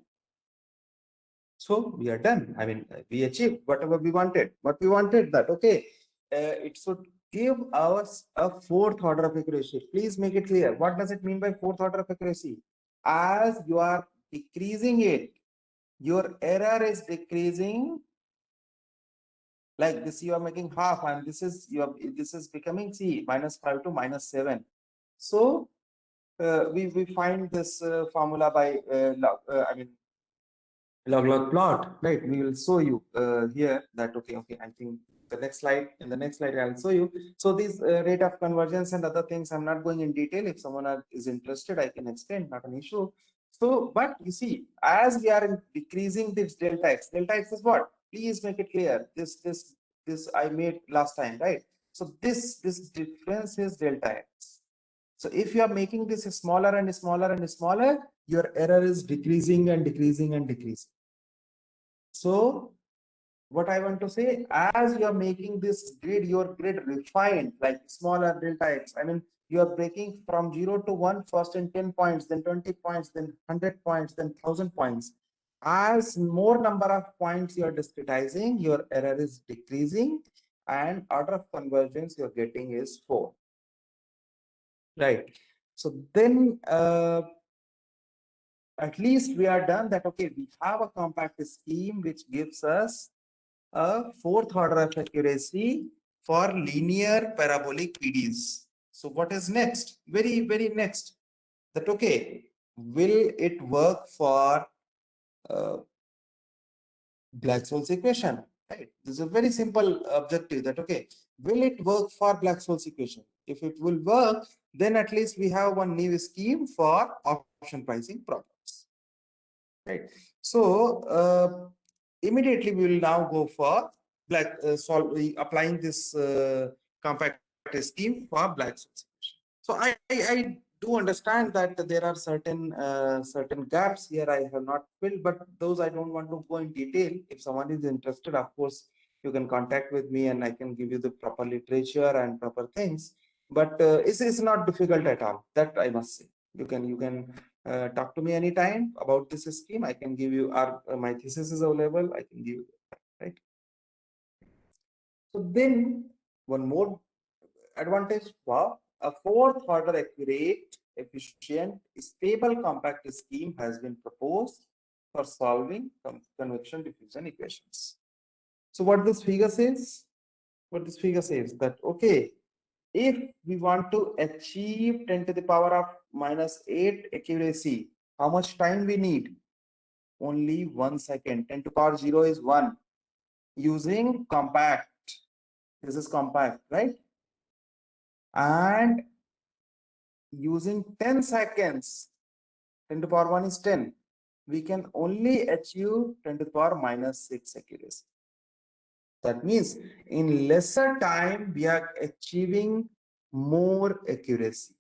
So we are done. I mean, we achieved whatever we wanted. What we wanted that, okay, it should give us a fourth order of accuracy. Please make it clear. What does it mean by fourth order of accuracy? As you are decreasing it, your error is decreasing. Like this, you are making half, and this is this is becoming -5 to -7. So we find this formula by I mean log plot, right? We will show you here that okay, I think the next slide, in the next slide I'll show you. So this rate of convergence and other things, I'm not going in detail. If someone is interested, I can explain, not an issue. So, but you see, as we are decreasing this delta x is what? Please make it clear. This I made last time, right? So this difference is delta x. So if you are making this smaller and smaller and smaller, your error is decreasing and decreasing and decreasing. So what I want to say, as you are making this grid, your grid refined, like smaller delta x, I mean, you are breaking from 0 to 1 first in 10 points, then 20 points, then 100 points, then 1000 points. As more number of points you are discretizing, your error is decreasing, and order of convergence you're getting is 4. Right. So then at least we are done that, okay, we have a compact scheme which gives us a fourth order of accuracy for linear parabolic PDs. So what is next? Very next, that okay, will it work for Black-Scholes equation? Right. This is a very simple objective, that okay, will it work for Black-Scholes equation? If it will work, then at least we have one new scheme for option pricing problems. Right. So immediately we will now go for applying this compact scheme for Black-Scholes equation. So I do understand that there are certain gaps here I have not filled, but those I don't want to go in detail. If someone is interested, of course, you can contact with me and I can give you the proper literature and proper things. But it's not difficult at all. That I must say. You can talk to me anytime about this scheme. I can give you my thesis is available. I can give you that, right? So then one more advantage, wow, a fourth order accurate, efficient, stable compact scheme has been proposed for solving convection diffusion equations. So what this figure says? What this figure says that okay, if we want to achieve 10 to the power of -8 accuracy, how much time we need? Only 1 second. 10 to the power 0 is 1. Using compact. This is compact, right? And using 10 seconds, 10 to the power 1 is 10. We can only achieve 10 to the power -6 accuracy. That means in lesser time, we are achieving more accuracy.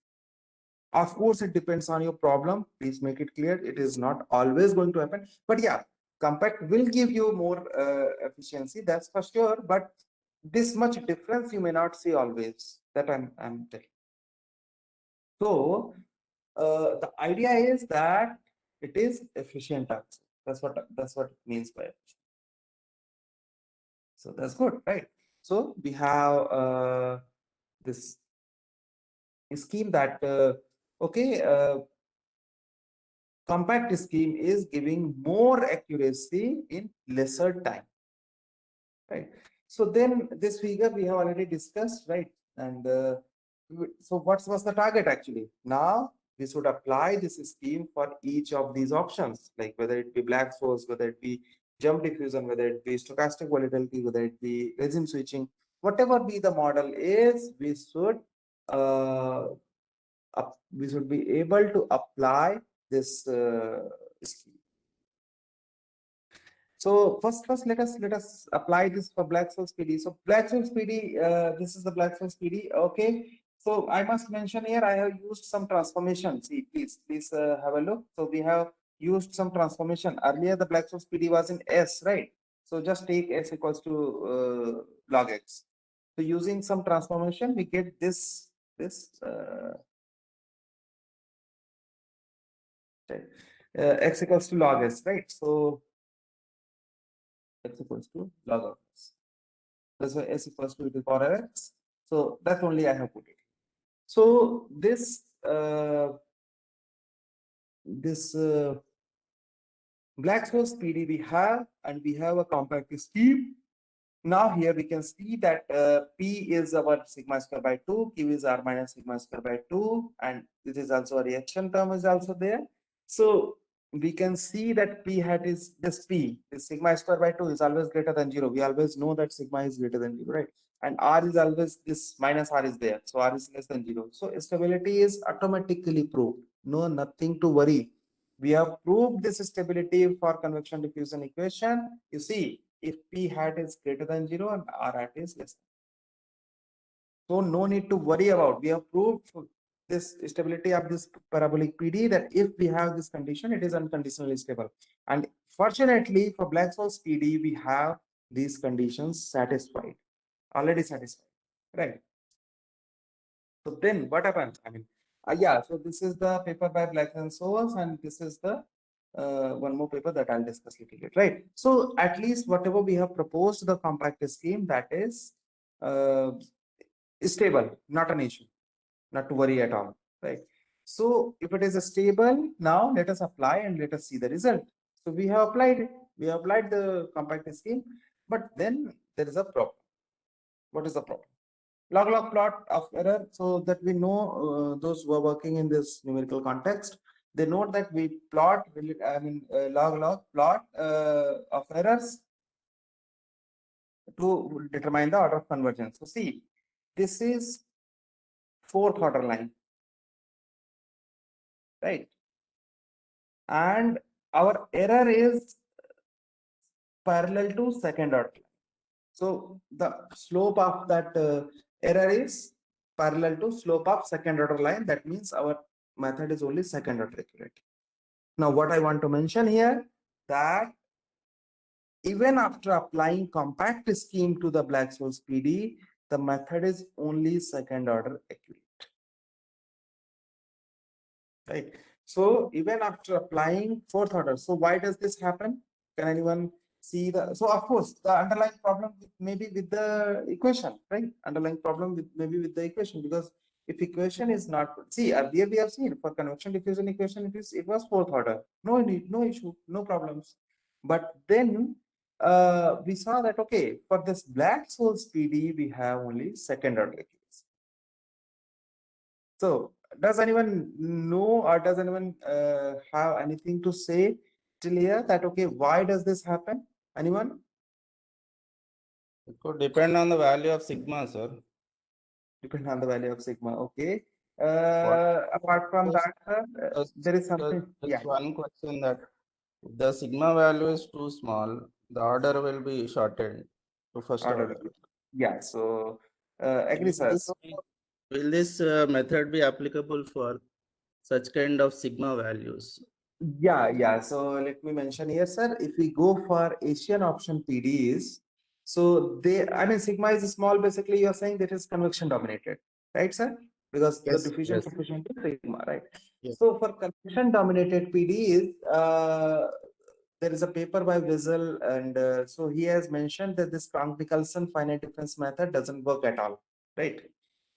Of course, it depends on your problem. Please make it clear. It is not always going to happen. But yeah, compact will give you more efficiency. That's for sure. But this much difference you may not see always. That I'm telling. So the idea is that it is efficient also. That's what it means by efficient. So that's good, right? So we have this scheme that okay, compact scheme is giving more accuracy in lesser time, right? So then this figure we have already discussed, right? And so what was the target actually? Now we should apply this scheme for each of these options, like whether it be black source, whether it be jump diffusion, whether it be stochastic volatility, whether it be regime switching, whatever be the model is, we should be able to apply this scheme. So first let us apply this for Black-Scholes PD. So Black-Scholes PD, this is the Black-Scholes PD. Okay. So I must mention here I have used some transformation. See, please have a look. So we have used some transformation. Earlier the Black-Scholes PD was in S, right? So just take S equals to log X. So using some transformation, we get this X equals to log S, right? So X equals to log of S. That's why S equals to e to the power of X. So that's only I have put it. So this Black-Scholes PD we have, and we have a compact scheme. Now here we can see that P is our sigma square by 2, Q is R minus sigma square by 2, and this is also a reaction term is also there. So we can see that P hat is this P, this sigma square by 2 is always greater than 0. We always know that sigma is greater than 0, right? And R is always this minus R is there. So R is less than 0. So stability is automatically proved. No, nothing to worry. We have proved this stability for convection diffusion equation. You see, if P hat is greater than 0 and R hat is less than. So no need to worry about. We have proved this stability of this parabolic PD that if we have this condition, it is unconditionally stable. And fortunately for Black-Scholes PD, we have these conditions satisfied, already satisfied, right? So then what happens? I mean, yeah, so this is the paper by Black-Scholes, and this is the one more paper that I'll discuss a little bit, right? So at least whatever we have proposed the compact scheme, that is stable, not an issue, not to worry at all, right? So if it is stable, now let us apply and let us see the result. So we have applied it. We have applied the compact scheme, but then there is a problem. What is the problem? Log plot of error, so that we know those who are working in this numerical context, they know that we plot, log plot of errors to determine the order of convergence. So see, this is fourth order line, right? And our error is parallel to second order line. So the slope of that error is parallel to slope of second order line. That means our method is only second order accurate. Now what I want to mention here, that even after applying compact scheme to the Black-Scholes PD, the method is only second order accurate, right? So even after applying fourth order, so why does this happen? Can anyone see the, so of course the underlying problem maybe with the equation, right? Underlying problem with maybe with the equation, because if equation is not, see earlier we have seen for convection diffusion equation it was fourth order, no need, no issue, no problems. But then we saw that okay, for this Black-Scholes PD we have only second order accuracy. So does anyone know, or does anyone have anything to say till here that okay, why does this happen? Anyone? It could depend on the value of sigma, sir. Depend on the value of sigma. Okay. Apart from that, there is something. There's one question that if the sigma value is too small, the order will be shortened to first order. Yeah. So agree, sir. So, will this method be applicable for such kind of sigma values? yeah. So let me mention here, sir. If we go for Asian option PDs, so they, I mean, sigma is small. Basically, you are saying that is convection dominated, right, sir? Because Yes, the diffusion yes. coefficient is sigma, right? Yes. So for convection dominated PDs, there is a paper by Wiesel, and so he has mentioned that this Cronk-Nicholson finite difference method doesn't work at all, right?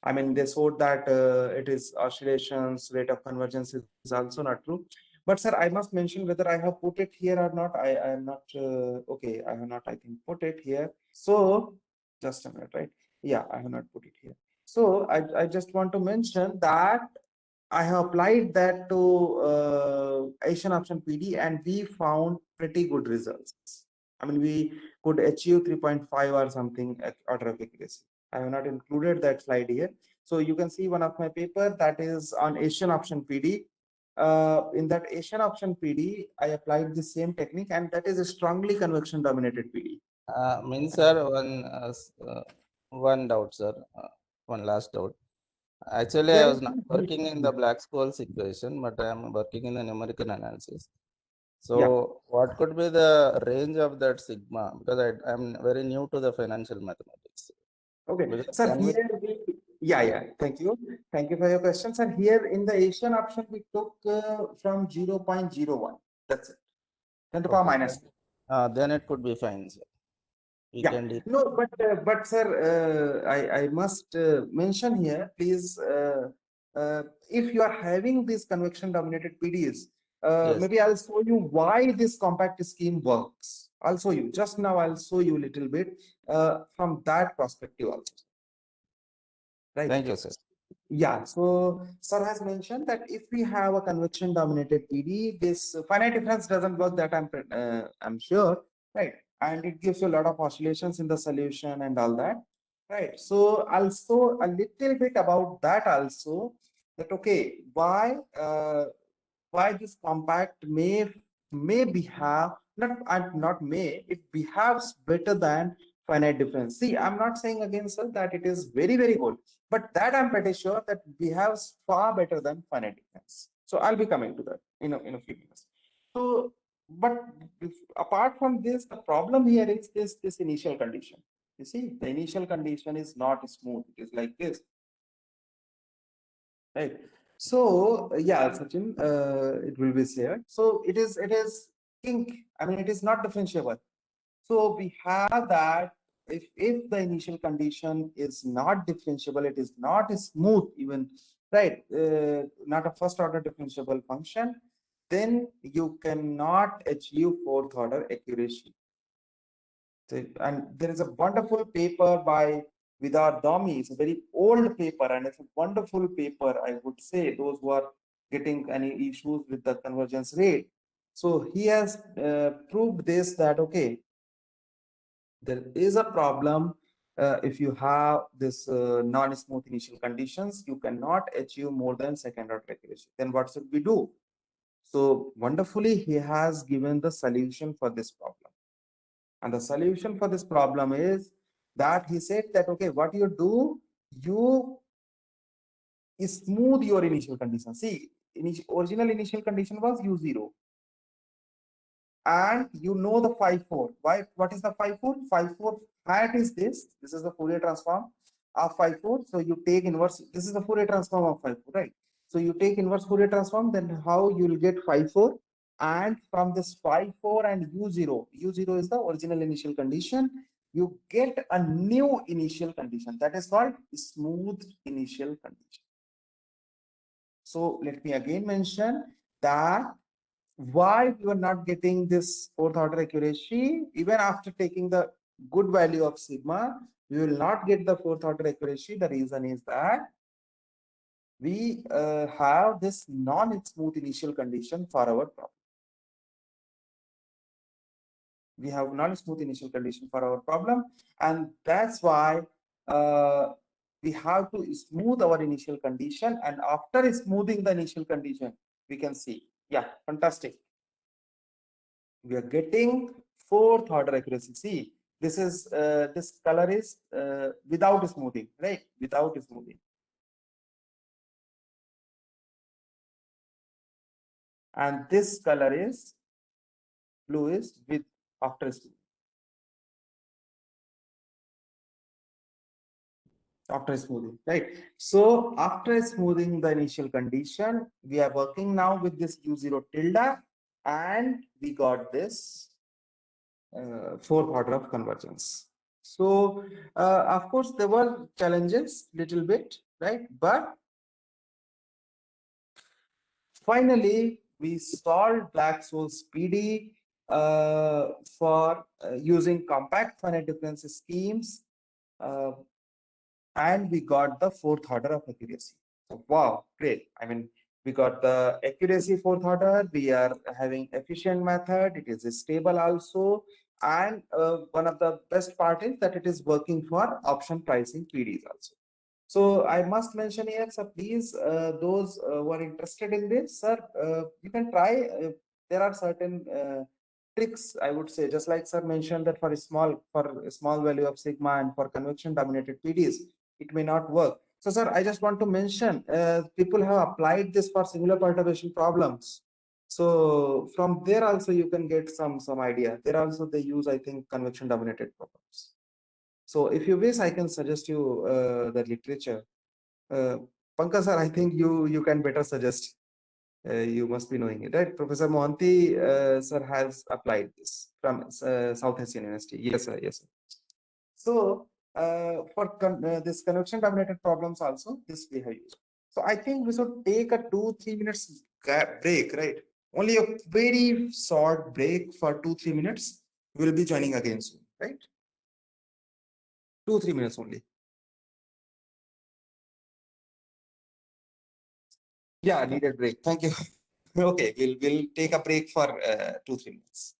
I mean, they showed that it is oscillations, rate of convergence is also not true. But sir, I must mention whether I have put it here or not. I am not okay. I have not, I think, put it here. So Just a minute, right? Yeah, I have not put it here. So I just want to mention that I have applied that to Asian option PD and we found pretty good results. I mean, we could achieve 3.5 or something at order of accuracy. I have not included that slide here. So you can see one of my paper that is on Asian option PD. In that Asian option PD, I applied the same technique, and that is a strongly convection dominated PD. Means, sir, one doubt, sir. One last doubt. Actually, I There was is not no- working in the Black-Scholes equation, but I am working in the numerical analysis. So, Yeah. what could be the range of that sigma? Because I am very new to the financial mathematics. Okay, Because sir, can we- here yeah, thank you. Thank you for your question, sir. Here in the Asian option, we took from 0.01. That's it. 10 to the power Okay. minus. Then it could be fine, sir. We Yeah, can do. no, but sir, I must mention here, please, if you are having these convection dominated PDs, Yes. maybe I'll show you why this compact scheme works. I'll show you just now. I'll show you a little bit from that perspective also. Right. Thank you, sir. Yeah, so sir has mentioned that if we have a convection dominated PD, this finite difference doesn't work, that I'm sure, right? And it gives you a lot of oscillations in the solution and all that, right? So also a little bit about that also, that okay, why this compact may behave, not may, it behaves better than finite difference. See, I'm not saying again, sir, that it is very, very good, but that I'm pretty sure that behaves far better than finite difference. So I'll be coming to that in a few minutes. So, but apart from this, the problem here is this initial condition. You see, the initial condition is not smooth. It is like this, right? So yeah, Sachin, it will be shared. So it is kink. I mean, it is not differentiable. So we have that if the initial condition is not differentiable, it is not smooth even, right? Not a first order differentiable function, then you cannot achieve fourth order accuracy. So, and there is a wonderful paper by Vidar Dhami. It's a very old paper and it's a wonderful paper, I would say, those who are getting any issues with the convergence rate. So he has proved this, that okay, there is a problem if you have this non-smooth initial conditions, you cannot achieve more than second order accuracy. Then what should we do? So wonderfully, he has given the solution for this problem. And the solution for this problem is that he said that, okay, what you do, you smooth your initial condition. See, original initial condition was U0. And you know the 5-4. Why? What is the 5-4? 5-4 hat is this. This is the Fourier transform of 5-4. So you take inverse. This is the Fourier transform of 5-4, right? So you take inverse Fourier transform, then how you will get 5-4. And from this 5-4 and U0, U0 is the original initial condition. You get a new initial condition that is called smooth initial condition. So let me again mention that why we were not getting this fourth order accuracy, even after taking the good value of sigma, we will not get the fourth order accuracy. The reason is that we have this non-smooth initial condition for our problem. We have non-smooth initial condition for our problem, and that's why we have to smooth our initial condition, and after smoothing the initial condition, we can see, yeah, fantastic. We are getting fourth order accuracy. See, this is this color is without smoothing, right? Without smoothing. And this color is blue is with after smoothing. After smoothing, right? So after smoothing the initial condition, we are working now with this U0 tilde, and we got this fourth order of convergence. So of course there were challenges little bit, right? But finally we solved Black-Scholes PD for using compact finite difference schemes uh, and we got the fourth order of accuracy. So wow, great. I mean, we got the accuracy fourth order. We are having efficient method. It is stable also. And one of the best part is that it is working for option pricing PDs also. So I must mention here, sir, please, those who are interested in this, sir, you can try. There are certain tricks, I would say, just like sir mentioned that for a small value of sigma and for convection dominated PDs, it may not work. So, sir, I just want to mention, people have applied this for similar perturbation problems. So from there also you can get some idea. There also they use, I think, convection dominated problems. So if you wish, I can suggest you the literature. Uh, Pankaj sir, I think you can better suggest. You must be knowing it, right? Professor Mohanty sir has applied this from South Asian University. Yes, sir. Yes, sir. So for this convection dominated problems also, this we have used. So I think we should take a 2-3 minutes break, right? Only a very short break for 2-3 minutes. We will be joining again soon, right? 2-3 minutes only. Yeah, needed break. Thank you. Okay, we'll take a break for 2-3 minutes.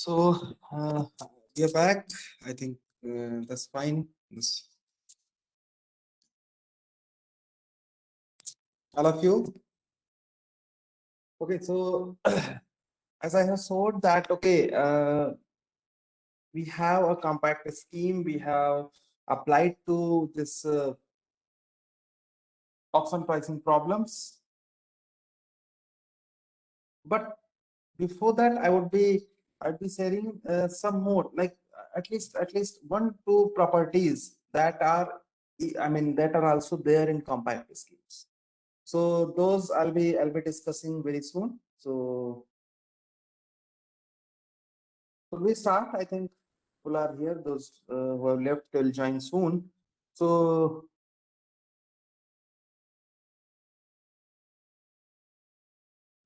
So we are back. I think that's fine. All of you. Okay, so as I have showed that, okay, we have a compact scheme. We have applied to this option pricing problems. But before that, I'd be sharing some more, like at least 1-2 properties that are, I mean, that are also there in compact schemes. So those I'll be discussing very soon. So we start. I think people are here. Those who have left will join soon. So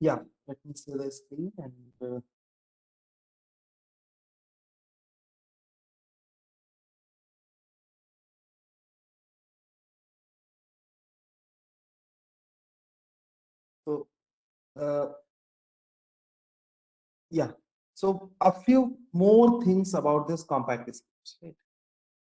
yeah, let me see the screen and so yeah. So a few more things about this compact schemes, right?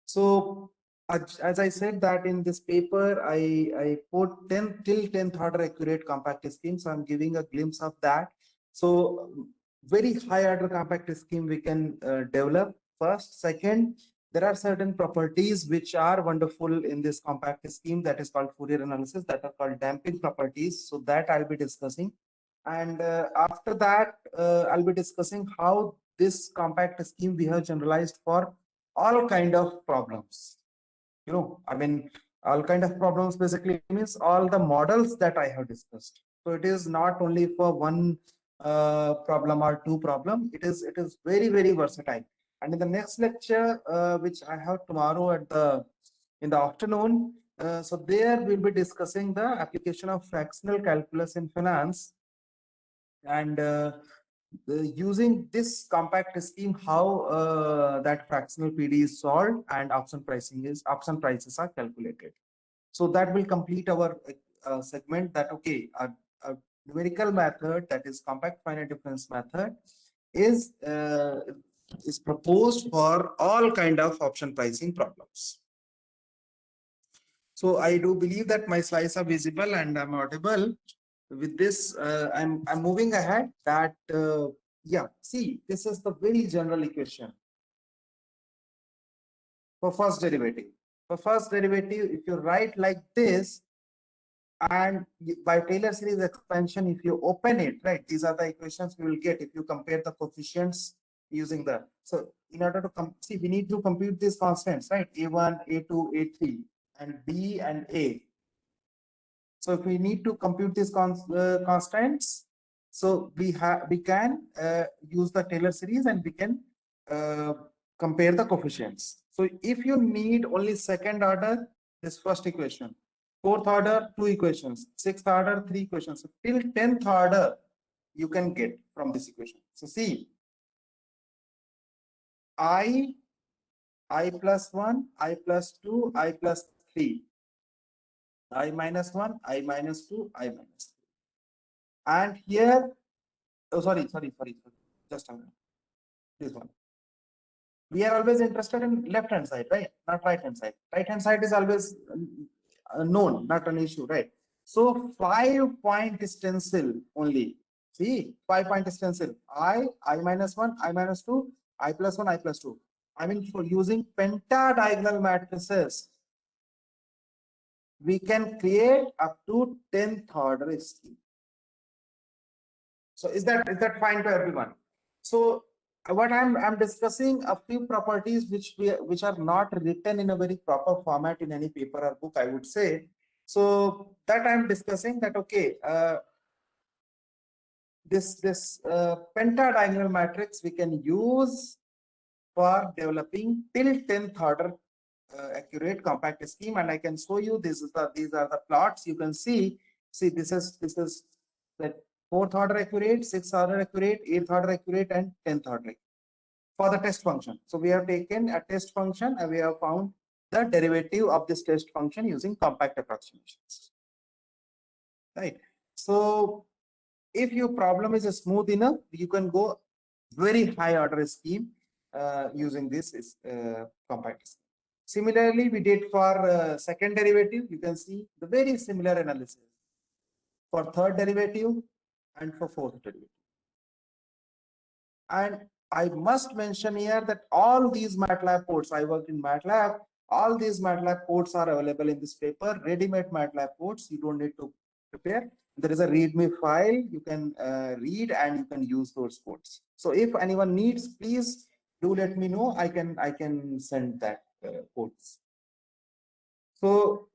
So as I said that in this paper, I put 10 till 10th order accurate compact scheme. So I'm giving a glimpse of that. So very high order compact scheme we can develop first. Second, there are certain properties which are wonderful in this compact scheme that is called Fourier analysis, that are called damping properties. So that I'll be discussing. And after that, I'll be discussing how this compact scheme we have generalized for all kind of problems. You know, I mean, all kind of problems basically means all the models that I have discussed. So it is not only for one problem or two problem. It is very versatile. And in the next lecture, which I have tomorrow in the afternoon, so there we'll be discussing the application of fractional calculus in finance, and using this compact scheme, how that fractional PD is solved and option prices are calculated. So that will complete our segment that, okay, a numerical method, that is compact finite difference method, is proposed for all kind of option pricing problems. So I do believe that my slides are visible and I'm audible. With this, I'm moving ahead. That yeah, see, this is the very general equation for first derivative. For first derivative, if you write like this, and by Taylor series expansion, if you open it, right, these are the equations we will get if you compare the coefficients using the. So in order to see, we need to compute these constants, right? A1, A2, A3, and B and A. So if we need to compute these constants, so we can use the Taylor series and we can compare the coefficients. So if you need only second order, this first equation, fourth order, 2 equations, sixth order, 3 equations. So till 10th order, you can get from this equation. So see, I plus 1, I plus 2, I plus 3, I minus 1, I minus 2, I minus 3. And here, oh, sorry, just a minute. This one. We are always interested in left hand side, right? Not right hand side. Right hand side is always known, not an issue, right? So 5-point stencil only. See, 5-point stencil. I minus 1, I minus 2, I plus 1, I plus 2. I mean, for using pentadiagonal matrices, we can create up to 10th order scheme. So is that fine to everyone? So what I'm discussing a few properties which are not written in a very proper format in any paper or book, I would say. So that I'm discussing that, okay, this pentadiagonal matrix we can use for developing till 10th order accurate compact scheme, and I can show you these are the plots. You can see this is the 4th order accurate, 6th order accurate, 8th order accurate, and 10th order accurate for the test function. So we have taken a test function and we have found the derivative of this test function using compact approximations, right? So if your problem is smooth enough, you can go very high order scheme using this is compact scheme. Similarly, we did for second derivative. You can see the very similar analysis for third derivative and for fourth derivative. And I must mention here that all these MATLAB codes, I worked in MATLAB, all these MATLAB codes are available in this paper, ready-made MATLAB codes. You don't need to prepare. There is a README file, you can read and you can use those codes. So if anyone needs, please do let me know. I can send that codes. So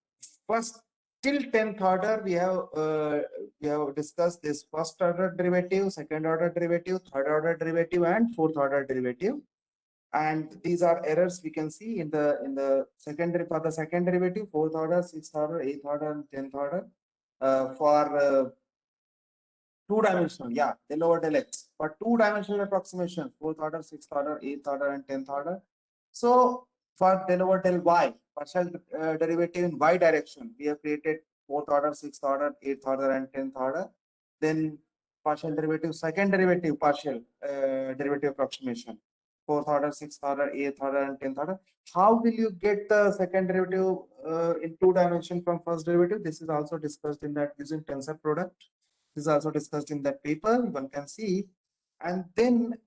first till 10th order, we have discussed this first order derivative, second order derivative, third order derivative, and fourth order derivative. And these are errors we can see in the secondary for the second derivative, fourth order, sixth order, eighth order, and 10th order. For two-dimensional, yeah, del over del x. For two-dimensional approximation, fourth order, sixth order, eighth order, and 10th order. So for del over del y, partial derivative in y direction, we have created fourth order, sixth order, eighth order, and 10th order. Then partial derivative, second derivative, partial derivative approximation, fourth order, sixth order, eighth order, and 10th order. How will you get the second derivative in two dimension from first derivative? This is also discussed in that using tensor product. This is also discussed in that paper, one can see. And then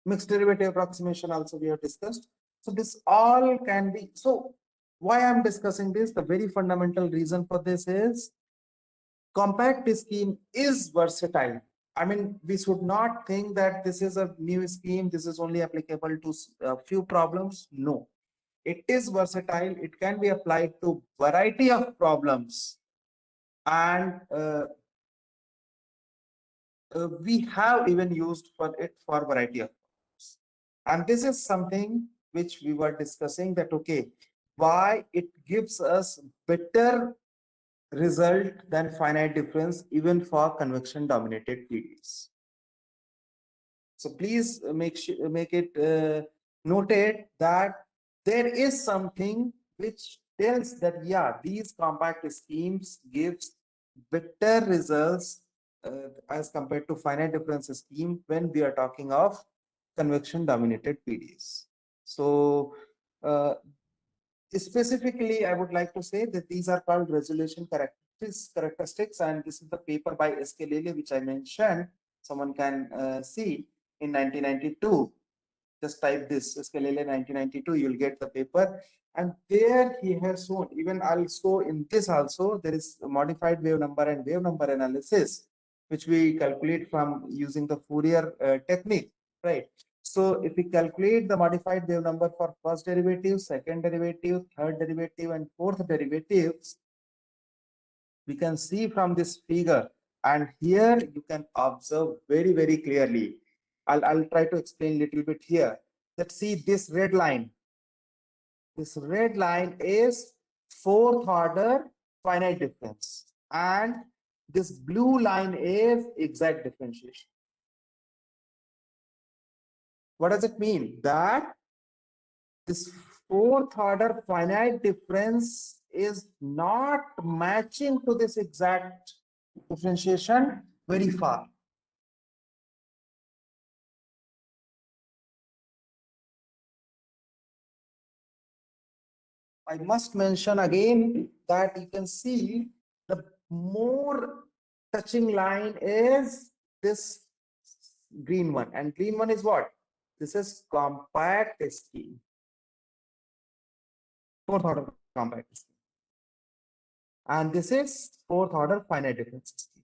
mixed derivative approximation also we have discussed. So this all can be, so why I'm discussing this, the very fundamental reason for this is compact scheme is versatile. I mean, we should not think that this is a new scheme, this is only applicable to a few problems. No, it is versatile. It can be applied to variety of problems. And we have even used for it for variety of problems. And this is something which we were discussing, that okay, why it gives us better result than finite difference even for convection dominated PDEs. So please make it noted that there is something which tells that yeah, these compact schemes gives better results as compared to finite difference scheme when we are talking of convection dominated PDEs. So specifically, I would like to say that these are called resolution characteristics, and this is the paper by Escalele which I mentioned. Someone can see in 1992. Just type this Escalele 1992, you'll get the paper. And there he has shown, even also in this also, there is a modified wave number and wave number analysis, which we calculate from using the Fourier technique, right? So if we calculate the modified wave number for first derivative, second derivative, third derivative, and fourth derivatives, we can see from this figure, and here you can observe very, very clearly. I'll try to explain a little bit here. Let's see this red line. This red line is fourth order finite difference, and this blue line is exact differentiation. What does it mean? That this fourth order finite difference is not matching to this exact differentiation very far. I must mention again that you can see the more touching line is this green one, and green one is what? This is compact scheme, fourth order compact scheme, and this is fourth order finite difference scheme.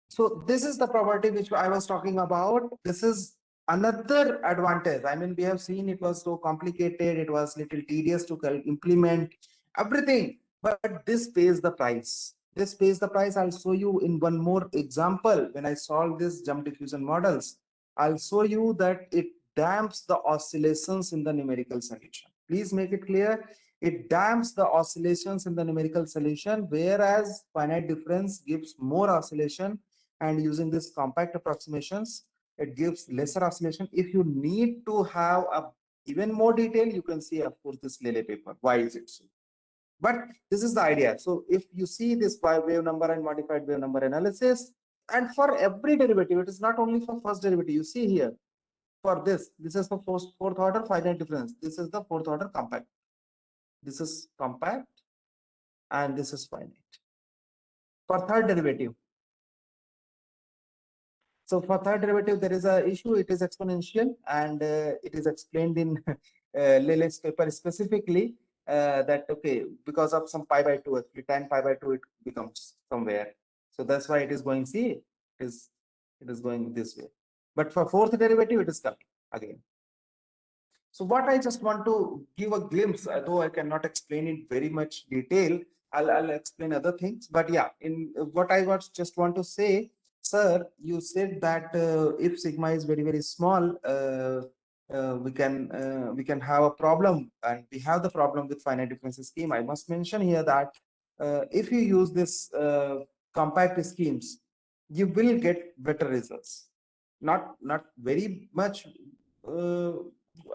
So this is the property which I was talking about. This is another advantage. I mean, we have seen it was so complicated, it was little tedious to implement everything, but this pays the price. This pays the price. I'll show you in one more example. When I solve this jump diffusion models, I'll show you that it damps the oscillations in the numerical solution. Please make it clear. It damps the oscillations in the numerical solution, whereas finite difference gives more oscillation, and using this compact approximations, it gives lesser oscillation. If you need to have a even more detail, you can see, of course, this Lele paper. Why is it so? But this is the idea. So if you see this wave number and modified wave number analysis, and for every derivative, it is not only for first derivative. You see here, for this is for fourth order finite difference. This is the fourth order compact. This is compact, and this is finite. For third derivative, so for third derivative, there is a issue. It is exponential, and it is explained in Lele's paper specifically that okay, because of some pi by 2, actually tan pi by 2, it becomes somewhere. So that's why it is going. See, it is going this way. But for fourth derivative, it is coming again. So what I just want to give a glimpse, though I cannot explain it very much detail, I'll explain other things. But yeah, in what I just want to say, sir, you said that if sigma is very small, we can have a problem, and we have the problem with finite difference scheme. I must mention here that if you use this compact schemes, you will get better results. Not very much.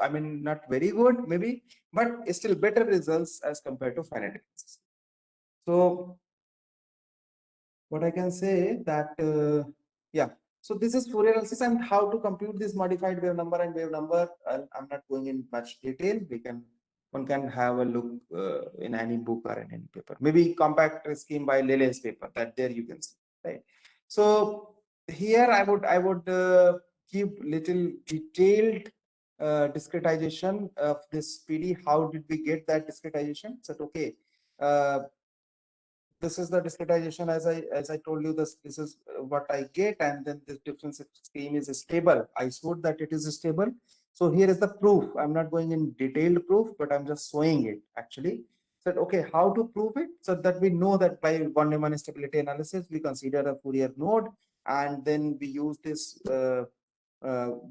I mean, not very good, maybe, but still better results as compared to finite difference. So what I can say that yeah, so this is Fourier analysis and how to compute this modified wave number and wave number. I'm not going in much detail. One can have a look in any book or in any paper, maybe compact scheme by Lele's paper, that there you can see, right? So here I would give little detailed discretization of this PD. How did we get that discretization? So okay, this is the discretization. As I told you, this is what I get, and then this difference scheme is stable. I showed that it is stable. So here is the proof. I'm not going in detailed proof, but I'm just showing it actually. So okay, how to prove it? So that we know that by von Neumann stability analysis, we consider a Fourier node, and then we use this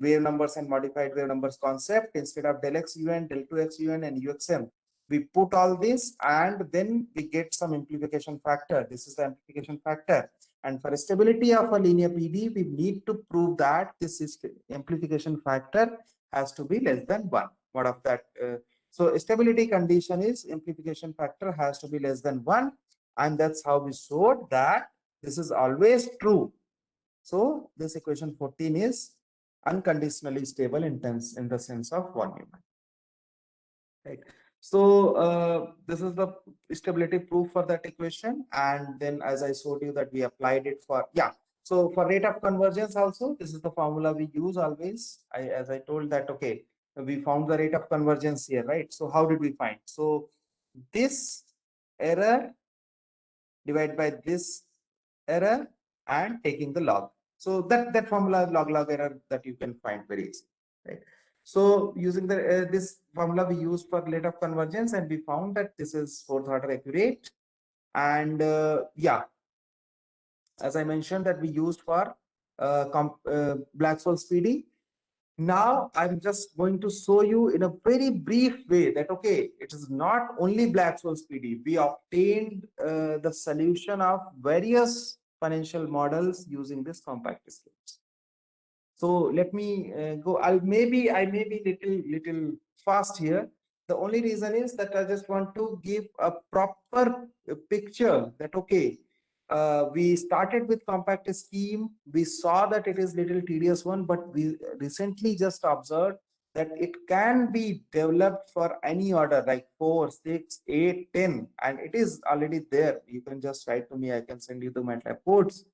wave numbers and modified wave numbers concept. Instead of del x un, del 2x un, and uxm, we put all this, and then we get some amplification factor. This is the amplification factor. And for stability of a linear PD, we need to prove that this is amplification factor has to be less than 1. What of that? So stability condition is amplification factor has to be less than 1, and that's how we showed that this is always true. So this equation 14 is unconditionally stable in the sense of von Neumann, right? So this is the stability proof for that equation, and then as I showed you that we applied it for, yeah, so for rate of convergence also, this is the formula we use always. As I told that okay, we found the rate of convergence here, right? So how did we find? So this error divided by this error and taking the log. So that formula log error that you can find very easy, right? So using the this formula we used for rate of convergence, and we found that this is fourth order accurate. And yeah, as I mentioned, that we used for Black-Scholes PD. Now I'm just going to show you in a very brief way that okay, it is not only Black-Scholes PD. We obtained the solution of various financial models using this compact schemes. So let me go. I may be little fast here. The only reason is that I just want to give a proper picture that okay, we started with compact scheme. We saw that it is little tedious one, but we recently just observed that it can be developed for any order like 4, 6, 8, 10, and it is already there. You can just write to me. I can send you the MATLAB codes.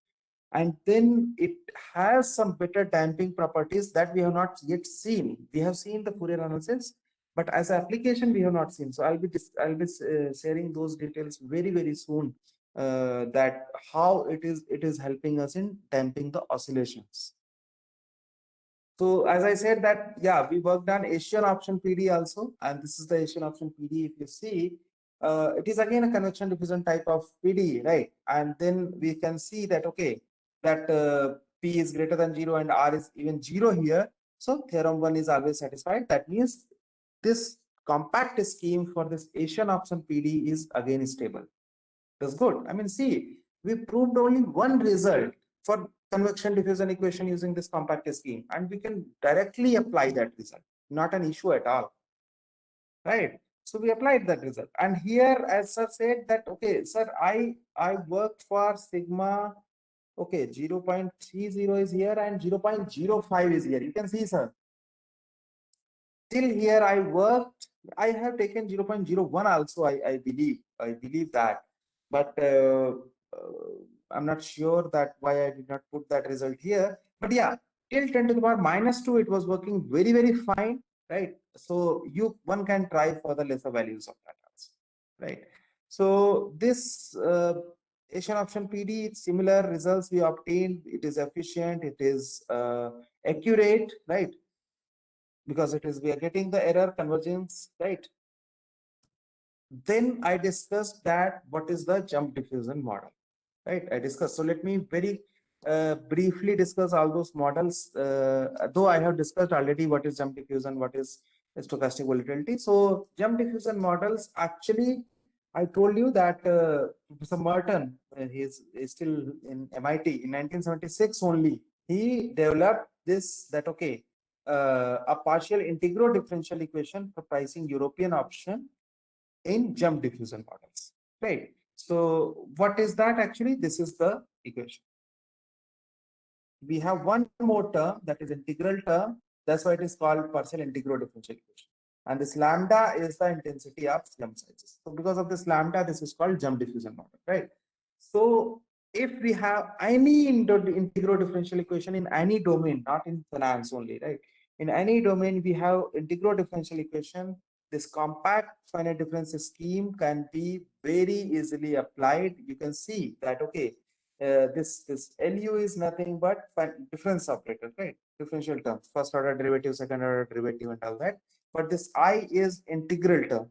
And then it has some better damping properties that we have not yet seen. We have seen the Fourier analysis, but as application we have not seen. So I'll be sharing those details very soon. That how it is helping us in damping the oscillations. So as I said that yeah, we worked on Asian option PD also, and this is the Asian option PD. If you see, it is again a convection diffusion type of PD, right? And then we can see that okay, that P is greater than 0 and R is even 0 here. So theorem 1 is always satisfied. That means this compact scheme for this Asian option PD is again stable. That's good. I mean, see, we proved only one result for convection diffusion equation using this compact scheme, and we can directly apply that result. Not an issue at all, right? So we applied that result. And here, as sir said that, okay, sir, I worked for sigma, okay, 0.30 is here and 0.05 is here. You can see, sir. Till here I worked, I have taken 0.01 also, I believe that. But I'm not sure that why I did not put that result here. But yeah, till 10 to the power -2, it was working very, very fine, right? So one can try for the lesser values of that also, right? So this Asian option PD, similar results we obtained. It is efficient, it is accurate, right? Because it is, we are getting the error convergence, right? Then I discussed that what is the jump diffusion model, right? I discussed. So let me very briefly discuss all those models, though I have discussed already what is jump diffusion, what is stochastic volatility. So jump diffusion models, actually I told you that Professor Merton, he's still in MIT, in 1976 only he developed this, that okay, a partial integral differential equation for pricing European option in jump diffusion models, right? So what is that actually? This is the equation. We have one more term, that is integral term. That's why it is called partial integral differential equation. And this lambda is the intensity of jump sizes. So because of this lambda, this is called jump diffusion model, right? So if we have any integral differential equation in any domain, not in finance only, right? In any domain, we have integral differential equation. This compact finite difference scheme can be very easily applied. You can see that, okay, this LU is nothing but difference operator, right? Differential terms, first order derivative, second order derivative, and all that. But this I is integral term.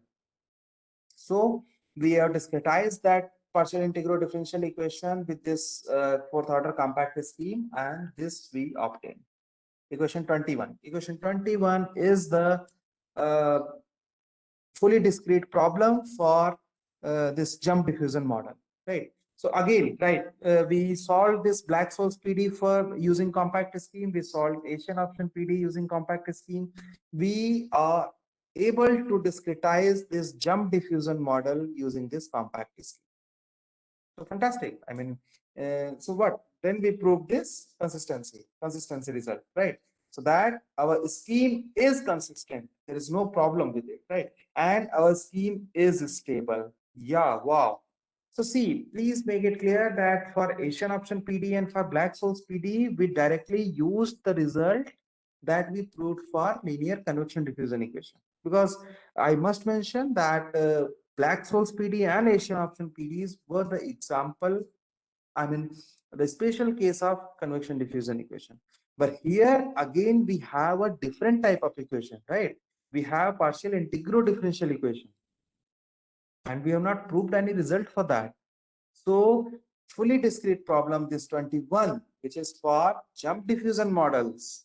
So we have discretized that partial integral differential equation with this fourth order compact scheme, and this we obtain. Equation 21. Equation 21 is the fully discrete problem for this jump diffusion model, right? So again, right, we solved this Black-Scholes PD for using compact scheme. We solved Asian option PD using compact scheme. We are able to discretize this jump diffusion model using this compact scheme. So fantastic. I mean, so what? Then we prove this consistency result, right? So that our scheme is consistent. There is no problem with it, right? And our scheme is stable. Yeah, wow. So see, please make it clear that for Asian option PD and for Black-Scholes PD, we directly used the result that we proved for linear convection diffusion equation. Because I must mention that Black-Scholes PD and Asian option PDs were the example, I mean, the special case of convection diffusion equation. But here again, we have a different type of equation, right? We have partial integral differential equation, and we have not proved any result for that. So fully discrete problem, this 21, which is for jump diffusion models,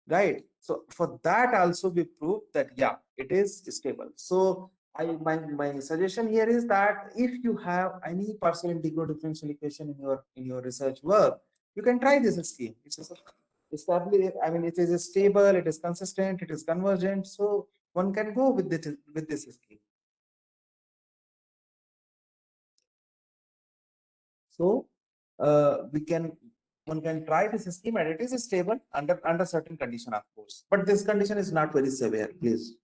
right? So for that also we prove that, yeah, it is stable. So my suggestion here is that if you have any partial integral differential equation in your research work, you can try this scheme. It's established, I mean, it is stable, it is consistent, it is convergent, so one can go with this scheme. So one can try this scheme, and it is stable under certain condition, of course, but this condition is not very severe, please.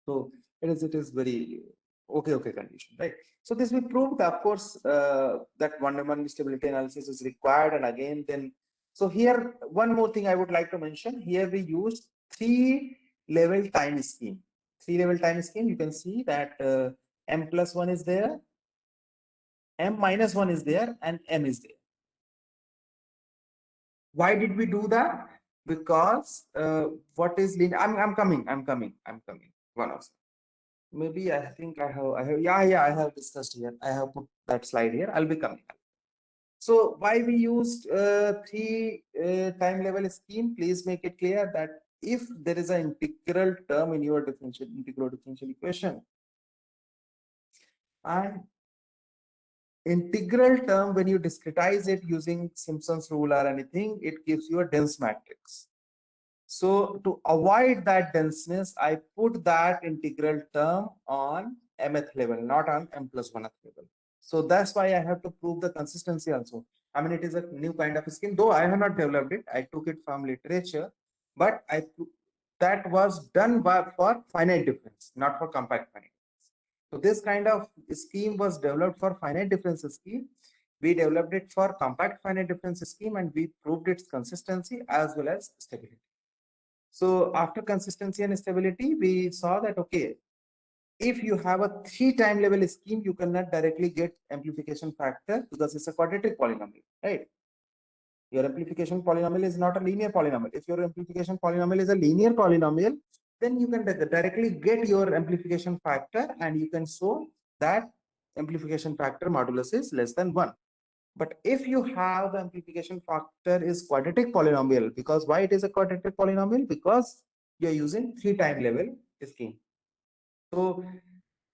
So it is very okay condition, right? So this we proved, of course, that one-to-one stability analysis is required. And again, then, so here one more thing I would like to mention. Here we used 3-level time scheme. 3-level time scheme. You can see that M+1 is there, M-1 is there, and M is there. Why did we do that? Because what is linear? I'm coming. One of them. Maybe I think I have yeah, I have discussed here. I have put that slide here. I'll be coming. So why we used 3 time level scheme? Please make it clear that if there is an integral term in your integral differential equation, and integral term, when you discretize it using Simpson's rule or anything, it gives you a dense matrix. So to avoid that denseness, I put that integral term on mth level, not on m+1th level. So that's why I have to prove the consistency also. I mean, it is a new kind of scheme, though I have not developed it. I took it from literature, but that was done for finite difference, not for compact finite difference. So this kind of scheme was developed for finite difference scheme. We developed it for compact finite difference scheme, and we proved its consistency as well as stability. So after consistency and stability, we saw that, okay, if you have a 3-time level scheme, you cannot directly get amplification factor because it's a quadratic polynomial, right? Your amplification polynomial is not a linear polynomial. If your amplification polynomial is a linear polynomial, then you can directly get your amplification factor, and you can show that amplification factor modulus is less than 1. But if you have the amplification factor is quadratic polynomial, because why it is a quadratic polynomial? Because you're using 3-time level scheme. So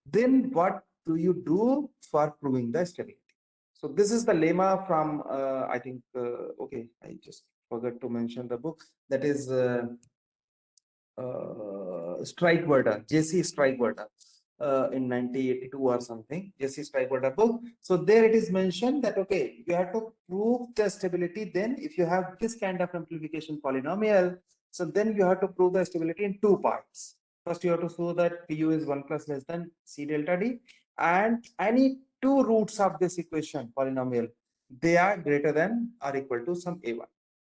then what do you do for proving the stability? So this is the lemma from, I think, okay, I just forgot to mention the book. That is Streichwerder, J.C. Streichwerder. In 1982 or something, J.C. Streichwerder book. So there it is mentioned that, okay, you have to prove the stability. Then if you have this kind of amplification polynomial, so then you have to prove the stability in 2 parts. First, you have to show that pu is 1 plus less than c delta d, and any 2 roots of this equation polynomial, they are greater than or equal to some a1.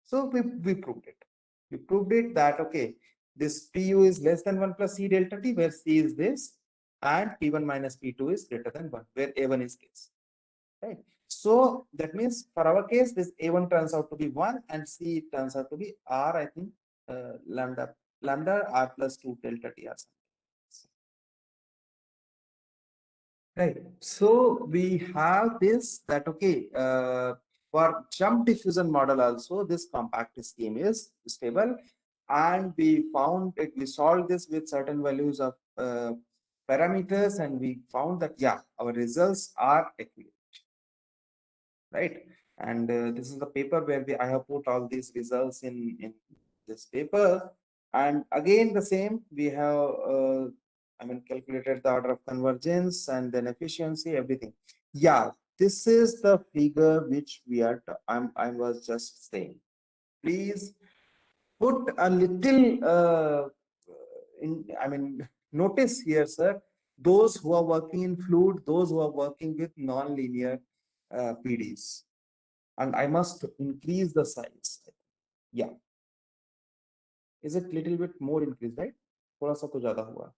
So we proved it. We proved it that, okay, this pu is less than 1 plus c delta t, where c is this, and p1 minus p2 is greater than 1, where a1 is case, right? So that means for our case, this a1 turns out to be 1 and c turns out to be r, I think, lambda r plus 2 delta t or something, right? So we have this, that, okay, for jump diffusion model also, this compact scheme is stable, and we found it, we solved this with certain values of parameters, and we found that, yeah, our results are equivalent, right? And this is the paper where I have put all these results in this paper. And again, the same, we have I mean, calculated the order of convergence and then efficiency, everything. Yeah, this is the figure which we are I was just saying. Please put a little I mean, notice here, sir, those who are working in fluid, those who are working with non-linear PDs, and I must increase the size. Yeah, is it little bit more increased, right? थोड़ा सा तो ज्यादा हुआ.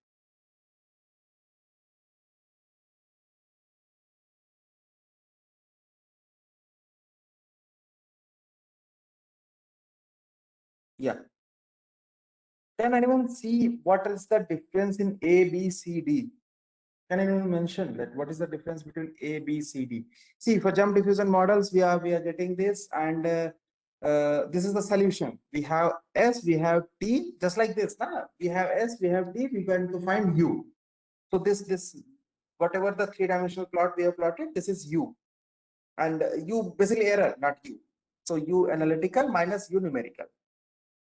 Yeah. Can anyone see what is the difference in A, B, C, D? Can anyone mention that? What is the difference between A, B, C, D? See, for jump diffusion models, we are getting this, and this is the solution. We have S, we have T, just like this. Nah? We have S, we have T. We are going to find U. So this whatever the 3-dimensional plot we have plotted, this is U, and U basically error, not U. So U analytical minus U numerical.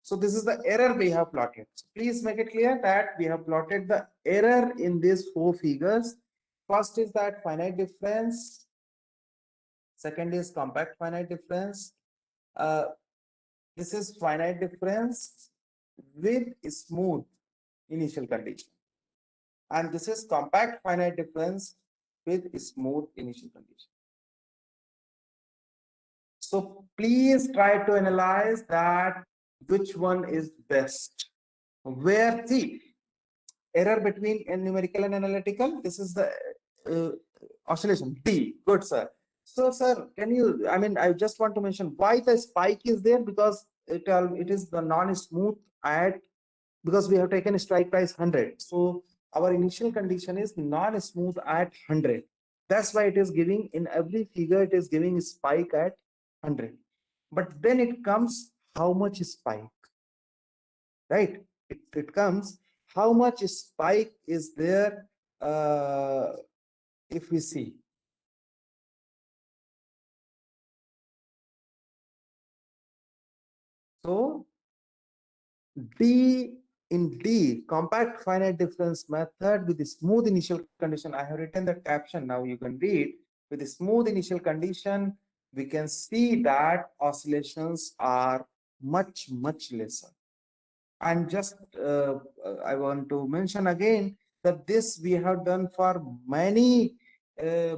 So this is the error we have plotted. So please make it clear that we have plotted the error in these 4 figures. First is that finite difference. Second is compact finite difference. This is finite difference with smooth initial condition. And this is compact finite difference with smooth initial condition. So please try to analyze that which one is best. Where, see, error between numerical and analytical, this is the oscillation D. Good, sir. So, sir, can you, I mean, I just want to mention why the spike is there, because it is the non-smooth at, because we have taken strike price 100. So our initial condition is non-smooth at 100. That's why it is giving, in every figure it is giving a spike at 100. But then it comes how much spike, right? It comes how much spike is there, if we see. So In D, compact finite difference method with the smooth initial condition. I have written the caption. Now you can read. With the smooth initial condition, we can see that oscillations are much lesser. And just I want to mention again that this we have done for many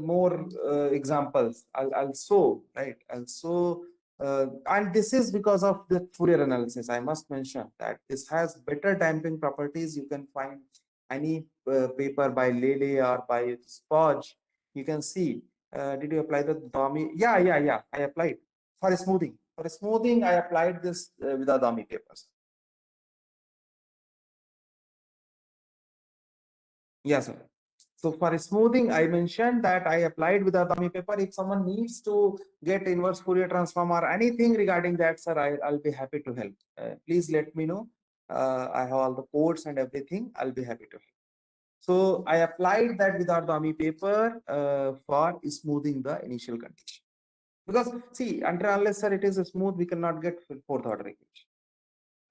more examples. I'll show, right? I'll show, and this is because of the Fourier analysis. I must mention that this has better damping properties. You can find any paper by Lele or by Spodge. You can see. Did you apply the Dami? Yeah. I applied for smoothing. For smoothing, I applied this with the Dami papers. Yes, sir. So for smoothing, I mentioned that I applied with the dummy paper. If someone needs to get inverse Fourier transform or anything regarding that, sir, I'll be happy to help. Please let me know. I have all the codes and everything. I'll be happy to help. So I applied that with our dummy paper for smoothing the initial condition. Because see, until unless sir it is smooth, we cannot get fourth order equation,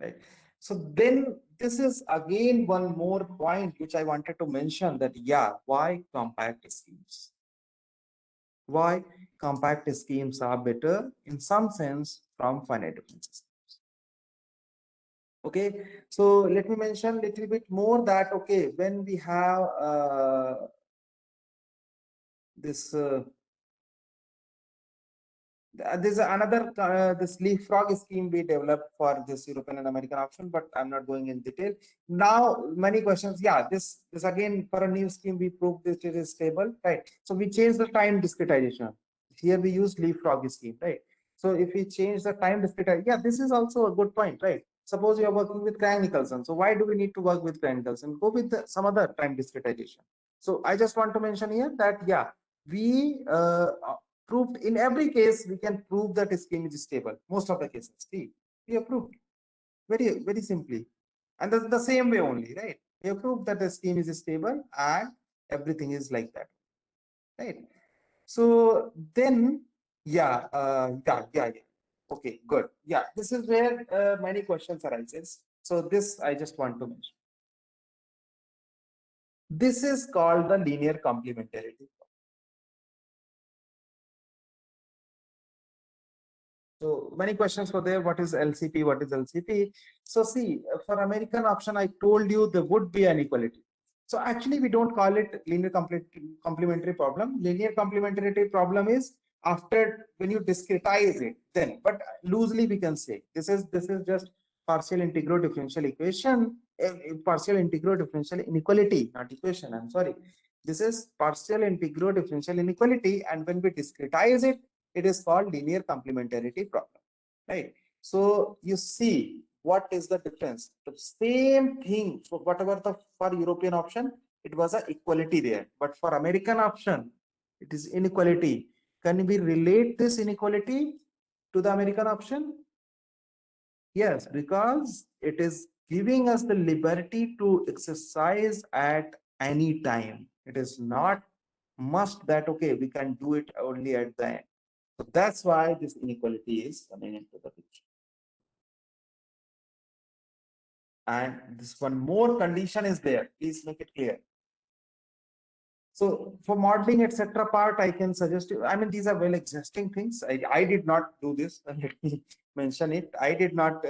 right? So then this is again one more point which I wanted to mention, that yeah, why compact schemes? Why compact schemes are better in some sense from finite difference schemes. Okay, so let me mention a little bit more that okay, when we have this there's another this leapfrog scheme we developed for this European and American option, but I'm not going in detail. Now many questions. Yeah, this again for a new scheme we proved that it is stable, right? So we change the time discretization. Here we use leapfrog scheme, right? So if we change the time discretization, yeah, this is also a good point, right? Suppose you are working with Crank-Nicolson. So why do we need to work with Crank-Nicolson? Go with some other time discretization. So I just want to mention here that yeah, we proved in every case we can prove that scheme is stable. Most of the cases, see, we have proved very simply, and that's the same way only, right? We have proved that the scheme is stable and everything is like that, right? So then, yeah, yeah. Okay, good. Yeah, this is where many questions arises. So this I just want to mention. This is called the linear complementarity. So many questions were there. What is LCP? What is LCP? So see, for American option, I told you there would be an inequality. So actually, we don't call it linear complementary problem. Linear complementarity problem is after when you discretize it, then. But loosely we can say this is just partial integral differential equation, partial integral differential inequality, not equation. I'm sorry. This is partial integral differential inequality, and when we discretize it, it is called linear complementarity problem, right? So you see what is the difference. The same thing for whatever for European option, it was an equality there, but for American option it is inequality. Can we relate this inequality to the American option? Yes, because it is giving us the liberty to exercise at any time. It is not must that okay, we can do it only at the end. So that's why this inequality is coming into the picture. And this one more condition is there. Please make it clear. So for modeling, etc. part, I can suggest you. I mean, these are well existing things. I did not do this. Let me mention it. I did not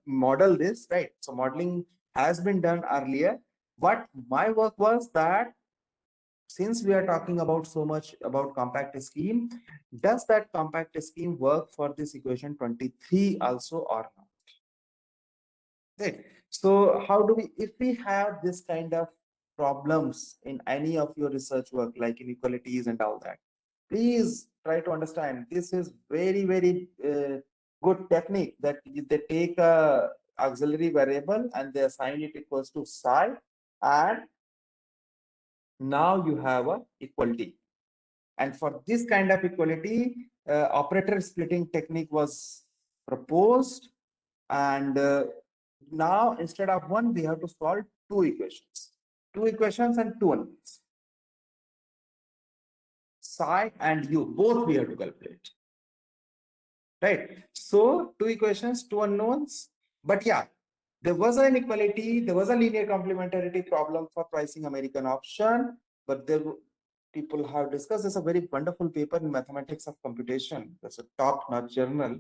model this, right? So modeling has been done earlier. But my work was that since we are talking about so much about compact scheme, does that compact scheme work for this equation 23 also or not? Right. So how do we, if we have this kind of problems in any of your research work, like inequalities and all that, please try to understand this is very good technique that they take a auxiliary variable and they assign it equals to psi, and now you have a equality. And for this kind of equality, operator splitting technique was proposed, and now instead of one, we have to solve two equations and two unknowns. Psi and u, both we have to calculate. Right. So two equations, two unknowns. But yeah, there was an inequality, there was a linear complementarity problem for pricing American option, but people have discussed. There's a very wonderful paper in Mathematics of Computation. That's a top-notch journal,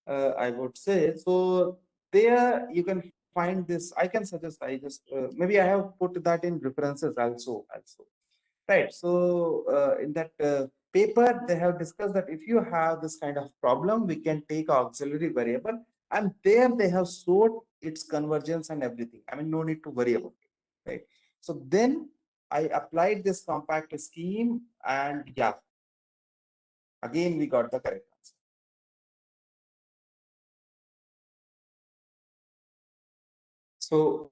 I would say. So there you can find this. I can suggest, I just maybe I have put that in references also. Right. So in that paper, they have discussed that if you have this kind of problem, we can take auxiliary variable, and there they have showed its convergence and everything. I mean, no need to worry about it. Right. So then I applied this compact scheme, and yeah, again we got the correct answer. So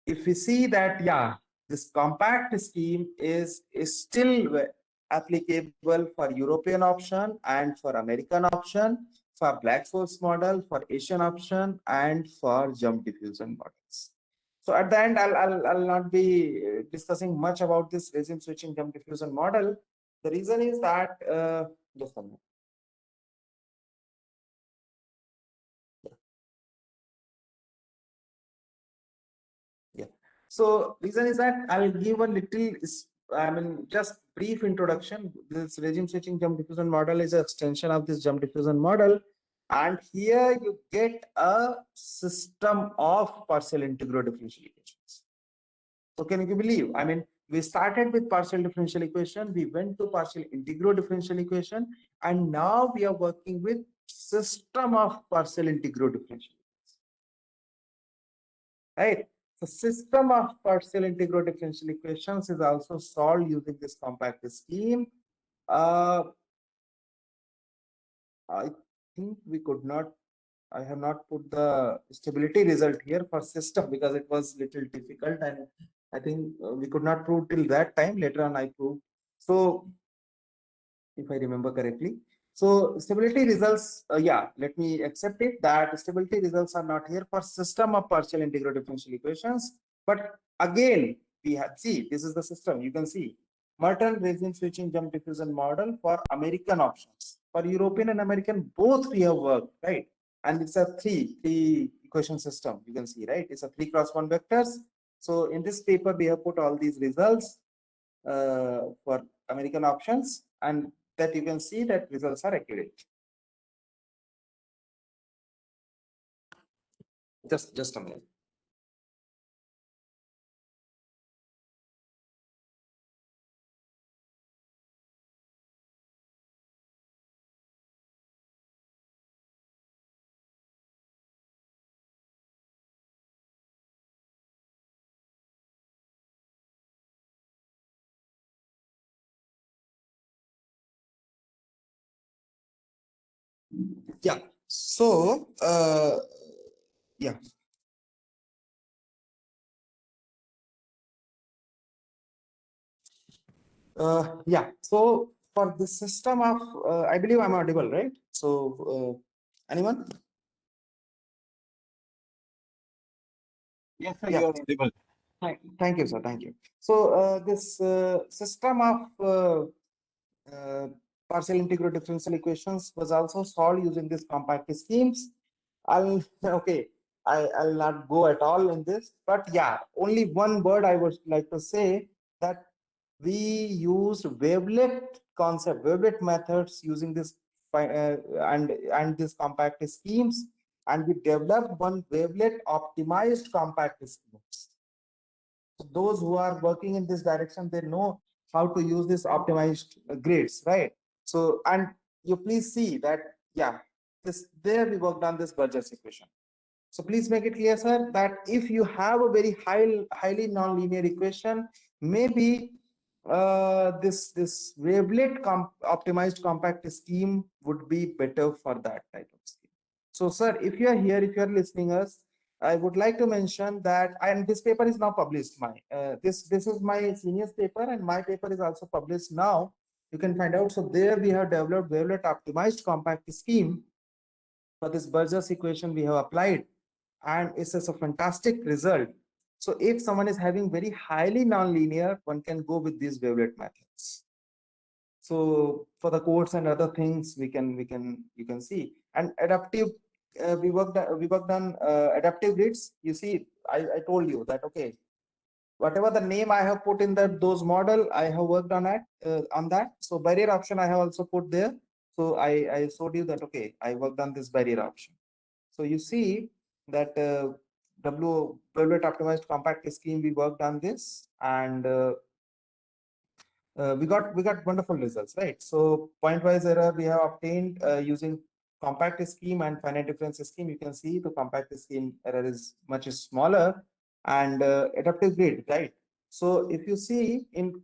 if we see that, yeah, this compact scheme is still applicable for European option and for American option, for black source model, for Asian option, and for jump diffusion models. So at the end, I'll not be discussing much about this regime switching jump diffusion model. The reason is that just a minute. Yeah. So reason is that I'll give a little, I mean, just brief introduction. This regime switching jump diffusion model is an extension of this jump diffusion model. And here you get a system of partial integral differential equations. So can you believe? I mean, we started with partial differential equation, we went to partial integral differential equation, and now we are working with system of partial integral differential equations. Right? The system of partial integral differential equations is also solved using this compact scheme. I think we could not, I have not put the stability result here for system because it was little difficult, and I think we could not prove till that time. Later on I proved. So if I remember correctly. So stability results, yeah, let me accept it that stability results are not here for system of partial integral differential equations. But again, we have, see, this is the system. You can see Merton regime switching jump diffusion model for American options. For European and American, both we have worked, right? And it's a three equation system. You can see, right? It's a 3x1 vectors. So in this paper, we have put all these results for American options, and that you can see that results are accurate. Just a minute. Yeah. So yeah. Yeah. So for the system of, I believe I'm audible, right? So anyone? Yes, sir, Yeah. you are audible. Thank you, sir. Thank you. So this system of partial integral differential equations was also solved using these compact schemes. I'll not go at all in this, but yeah, only one word I would like to say, that we used wavelet concept, wavelet methods using this and this compact schemes, and we developed one wavelet optimized compact schemes. So those who are working in this direction, they know how to use this optimized grids, right? So, and you please see that, yeah, this there we worked on this Burgers equation. So please make it clear, sir, that if you have a very highly nonlinear equation, maybe this wavelet optimized compact scheme would be better for that type of scheme. So, sir, if you are here, if you are listening us, I would like to mention that, and this paper is now published. This is my senior's paper, and my paper is also published now. You can find out. So there we have developed wavelet optimized compact scheme for this Burgers equation we have applied, and it's just a fantastic result. So if someone is having very highly nonlinear, one can go with these wavelet methods. So for the codes and other things, you can see, and adaptive we worked on adaptive grids. You see, I told you that, okay, whatever the name I have put in those model, I have worked on that. So barrier option I have also put there. So I showed you that, okay, I worked on this barrier option. So you see that wavelet optimized compact scheme, we worked on this, and we got wonderful results, right? So pointwise error we have obtained using compact scheme and finite difference scheme. You can see the compact scheme error is much smaller, and adaptive grid, right? So if you see in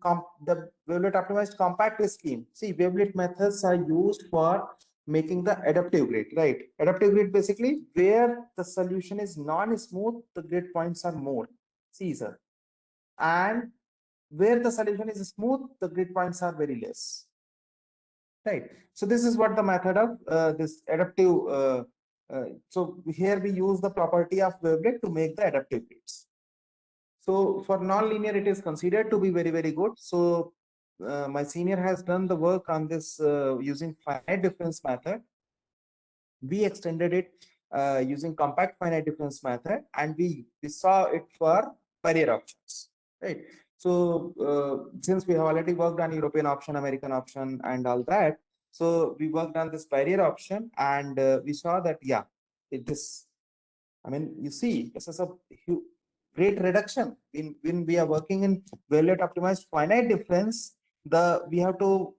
the wavelet optimized compact scheme, see wavelet methods are used for making the adaptive grid, right? Adaptive grid basically where the solution is non-smooth, the grid points are more, see sir, and where the solution is smooth, the grid points are very less, right? So this is what the method of this adaptive. So here we use the property of wavelet to make the adaptive grids. So for non-linear, it is considered to be very, very good. So my senior has done the work on this using finite difference method. We extended it using compact finite difference method, and we saw it for barrier options, right? So since we have already worked on European option, American option, and all that, so we worked on this barrier option, and we saw that, yeah, it is, I mean, you see, this is a great reduction when we are working in wavelet optimized finite difference. We have to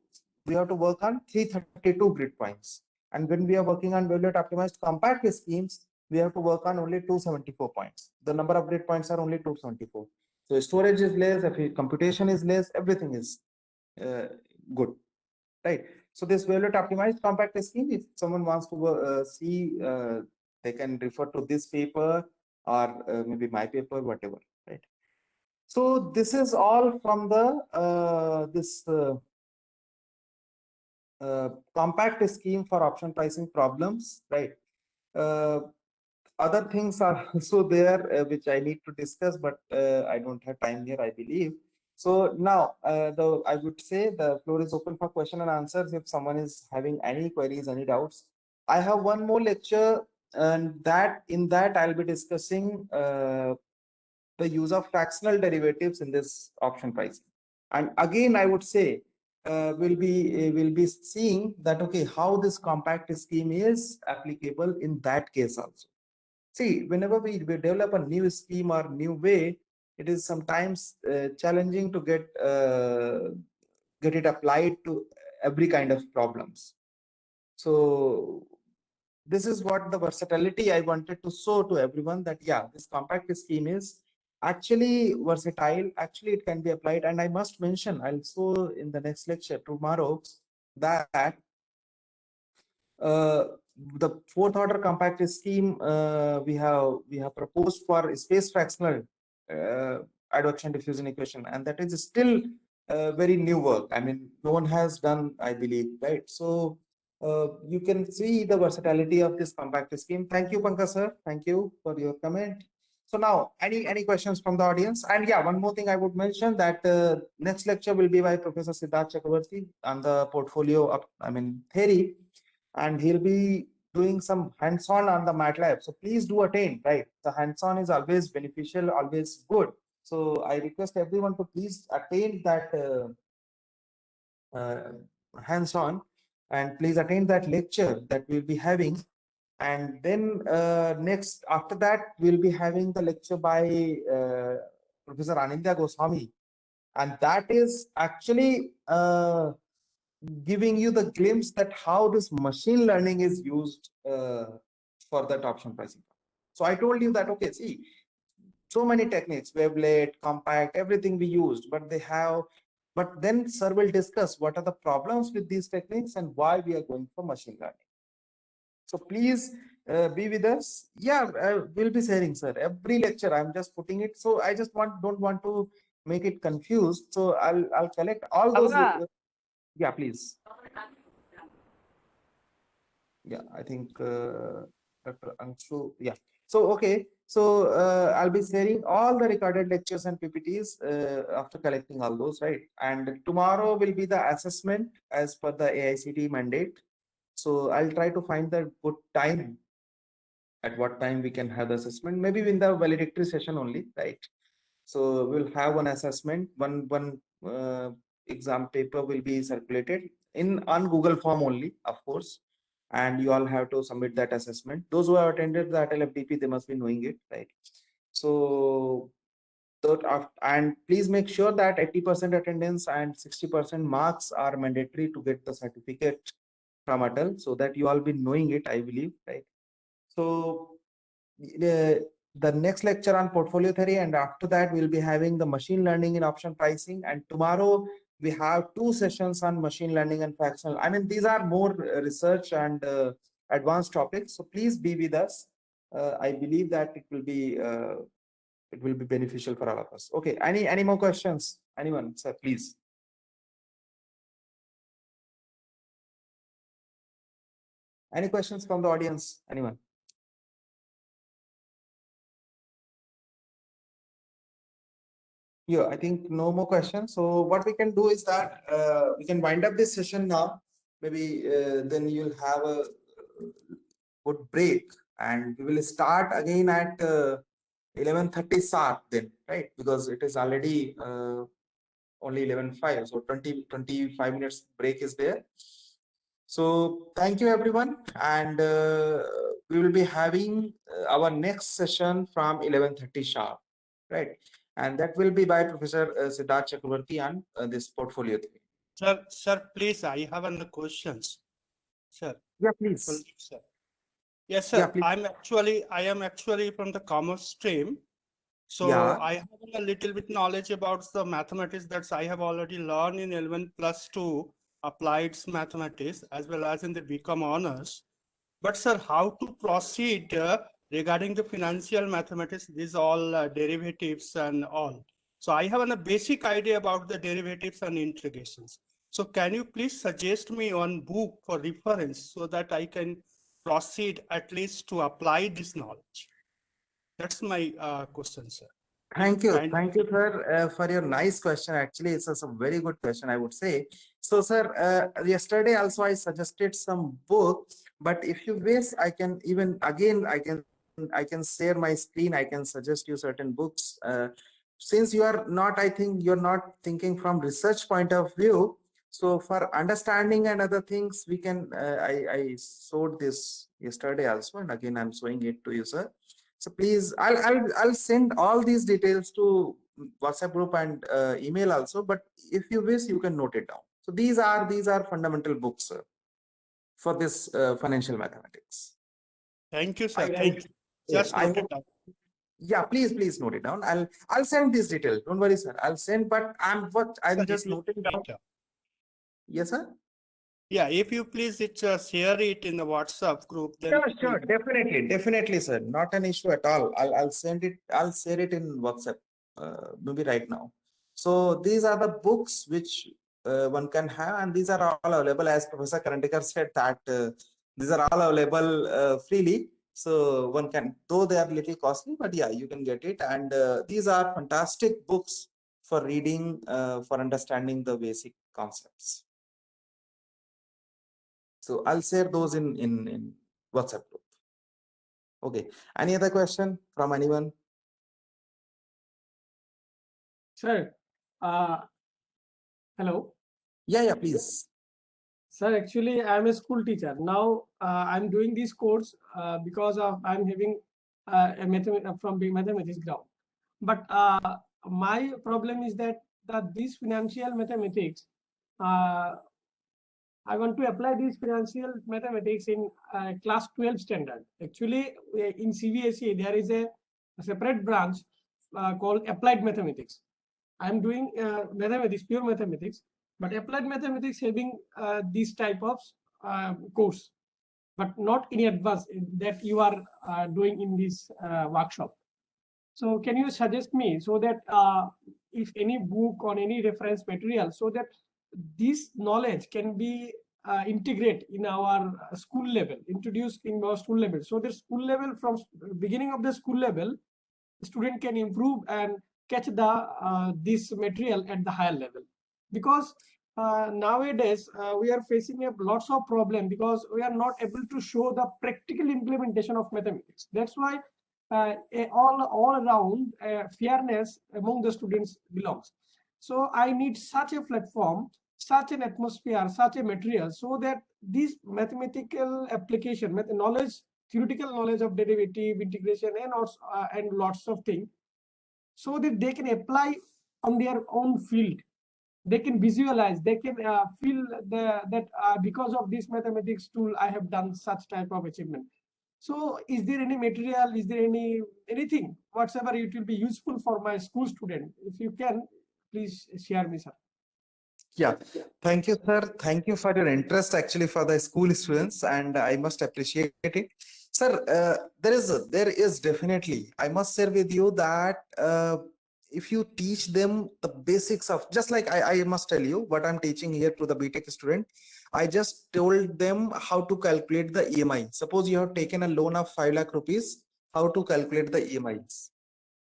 work on 332 grid points, and when we are working on wavelet optimized compact schemes, we have to work on only 274 points. The number of grid points are only 274. So storage is less, if computation is less, everything is good, right? So this wavelet optimized compact scheme, if someone wants to see, they can refer to this paper or maybe my paper, whatever, right? So this is all from the this compact scheme for option pricing problems, right? Other things are also there which I need to discuss, but I don't have time here, I believe. So now I would say the floor is open for question and answers if someone is having any queries, any doubts. I have one more lecture, and in that I'll be discussing the use of fractional derivatives in this option pricing. And again, I would say we'll be seeing that, okay, how this compact scheme is applicable in that case also. See, whenever we develop a new scheme or new way, it is sometimes challenging to get it applied to every kind of problems. So this is what the versatility I wanted to show to everyone, that yeah, this compact scheme is actually versatile. Actually, it can be applied. And I must mention, I'll show in the next lecture tomorrow, that the fourth order compact scheme we have proposed for space fractional advection diffusion equation, and that is still very new work. I mean, no one has done, I believe, right? So you can see the versatility of this compact scheme. Thank you, Pankaj sir. Thank you for your comment. So now, any questions from the audience? And yeah, one more thing I would mention, that next lecture will be by Professor Siddharth Chakravarti on the portfolio of, I mean, theory, and he'll be doing some hands-on on the MATLAB. So please do attend, right? The hands-on is always beneficial, always good. So I request everyone to please attend that hands-on, and please attend that lecture that we'll be having. And then next, after that, we'll be having the lecture by Professor Anindya Goswami. And that is actually giving you the glimpse that how this machine learning is used for that option pricing. So I told you that, okay, see, so many techniques, wavelet, compact, everything we used, but then sir will discuss what are the problems with these techniques and why we are going for machine learning. So please be with us. Yeah, we'll be sharing, sir, every lecture. I'm just putting it. So I just don't want to make it confused. So I'll collect all those. Yeah, please. Yeah, I think Dr. Anshu. Yeah. So okay. So I'll be sharing all the recorded lectures and PPTs after collecting all those, right? And tomorrow will be the assessment as per the AICTE mandate. So I'll try to find the good time at what time we can have the assessment, maybe in the valedictory session only, right? So we'll have one assessment, one exam paper will be circulated on Google form only, of course, and you all have to submit that assessment. Those who have attended the LFDP, they must be knowing it, right? So and please make sure that 80% attendance and 60% marks are mandatory to get the certificate from Atal, so that you all be knowing it, I believe, right? So the next lecture on portfolio theory, and after that we'll be having the machine learning in option pricing, and tomorrow we have 2 sessions on machine learning and fractional. I mean, these are more research and advanced topics, so please be with us. I believe that it will be beneficial for all of us. Okay, any more questions? Anyone, sir, please. Any questions from the audience? Anyone? Yeah, I think no more questions. So what we can do is that we can wind up this session now. Maybe then you'll have a good break, and we will start again at 11:30 sharp then, right? Because it is already only 11:05, so 25 minutes break is there. So thank you everyone, and we will be having our next session from 11:30 sharp, right? And that will be by Professor Siddharth Chakravarti on this portfolio theory. Sir, please, I have another questions. Sir. Yeah, please. Sir. Yes, sir. Yeah, I am actually from the commerce stream. So yeah. I have a little bit knowledge about the mathematics that I have already learned in L1+2 applied mathematics, as well as in the BCom honors. But sir, how to proceed regarding the financial mathematics, these all derivatives and all. So I have a basic idea about the derivatives and integrations. So can you please suggest me one book for reference so that I can proceed at least to apply this knowledge? That's my question, sir. Thank you, sir, for your nice question. Actually, it's a very good question, I would say. So, sir, yesterday also I suggested some books, but if you wish, I can even again I can share my screen. I can suggest you certain books. Since you are not, I think you're not thinking from research point of view. So for understanding and other things, we can. I showed this yesterday also, and again I'm showing it to you, sir. So please, I'll send all these details to WhatsApp group and email also. But if you wish, you can note it down. So these are fundamental books, sir, for this financial mathematics. Thank you, sir. Thank you. Just note it down. Yeah, please note it down. I'll send these details. Don't worry, sir. I'll send, but I'm just noting down. Yes, sir. Yeah, if you please share it in the WhatsApp group. Then sure, definitely, sir. Not an issue at all. I'll send it. I'll share it in WhatsApp, maybe right now. So these are the books which one can have, and these are all available, as Professor Karandikar said, that these are all available freely. So one can, though they are little costly, but yeah, you can get it. And these are fantastic books for reading, for understanding the basic concepts. So I'll share those in WhatsApp group. Okay. Any other question from anyone? Sir, hello. Yeah, please. Sir, actually, I'm a school teacher. Now I'm doing this course because of I'm having a mathematics ground. But my problem is that this financial mathematics, I want to apply this financial mathematics in class 12 standard. Actually, in CBSE, there is a separate branch called applied mathematics. I'm doing mathematics, pure mathematics, but applied mathematics having this type of course, but not in advance that you are doing in this workshop. So can you suggest me so that if any book or any reference material, so that this knowledge can be integrate in our school level, introduced in our school level, so the school level, from beginning of the school level, the student can improve and catch the this material at the higher level. Because nowadays we are facing lots of problem because we are not able to show the practical implementation of mathematics. That's why all around fairness among the students belongs. So I need such a platform, such an atmosphere, such a material, so that this mathematical application, knowledge, theoretical knowledge of derivative, integration, and lots of things, so that they can apply on their own field. They can visualize, they can feel that because of this mathematics tool, I have done such type of achievement. So is there any material, is there anything, whatsoever it will be useful for my school student? If you can, please share me, sir. Yeah, thank you, sir. Thank you for your interest actually for the school students, and I must appreciate it. Sir, there is definitely, I must share with you that if you teach them the basics of, just like I must tell you what I'm teaching here to the BTech student, I just told them how to calculate the EMI. Suppose you have taken a loan of 5 lakh rupees, how to calculate the EMIs,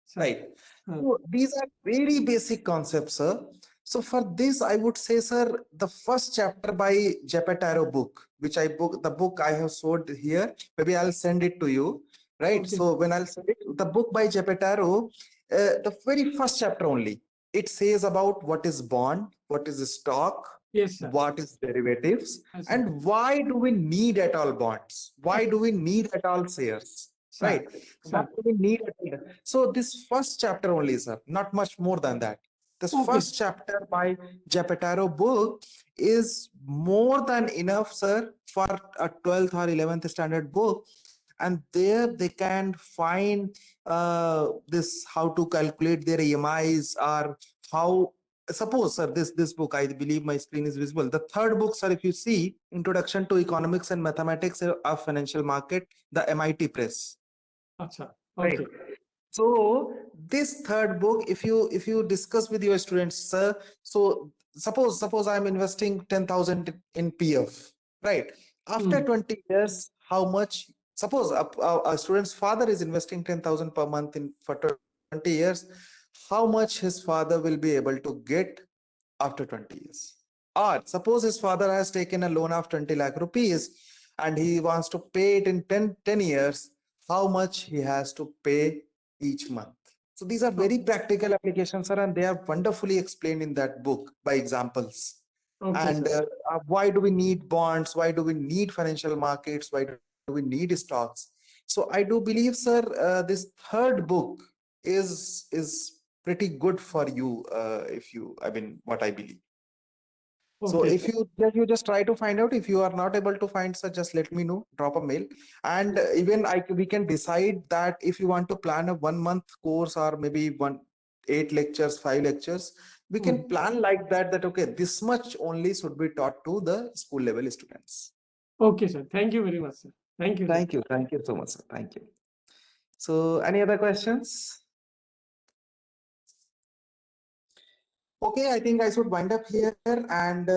Sir. right? So these are very basic concepts, sir. So for this, I would say, sir, the first chapter by Geppetto book, which the book I have showed here, maybe I'll send it to you, right? Okay. So when I'll send it, the book by Geppetto, the very first chapter only, it says about what is bond, what is stock, Yes, sir. what is derivatives, Yes, sir. and why do we need at all bonds? Why do we need at all shares? Sir. Right? Sir. What do we need at all? So this first chapter only, sir, not much more than that. This Okay. first chapter by Geppetto book is more than enough, sir, for a 12th or 11th standard book. And there they can find this, how to calculate their EMIs, or how, suppose, sir, this book, I believe my screen is visible. The third book, sir, if you see, Introduction to Economics and Mathematics of Financial Market, the MIT Press. Achha. Right. Okay. So this third book, if you discuss with your students, sir, so suppose I'm investing 10,000 in PF, right? After 20 years, how much? Suppose a student's father is investing 10,000 per month for 20 years. How much his father will be able to get after 20 years? Or suppose his father has taken a loan of 20 lakh rupees and he wants to pay it in 10 years. How much he has to pay each month? So these are very practical applications, sir, and they are wonderfully explained in that book by examples. Okay, And sir. why do we need bonds? Why do we need financial markets? Why do we need stocks? So I do believe, sir, this third book is pretty good for you, what I believe. So Okay, if sir. you just try to find out, if you are not able to find, sir, just let me know, drop a mail. And even we can decide that if you want to plan a 1 month course, or maybe 8 lectures, 5 lectures, we can plan like that, okay, this much only should be taught to the school level students. Okay, sir. Thank you very much, sir. Thank you. Thank you. Thank you so much, sir. Thank you. So any other questions? Okay, I think I should wind up here, and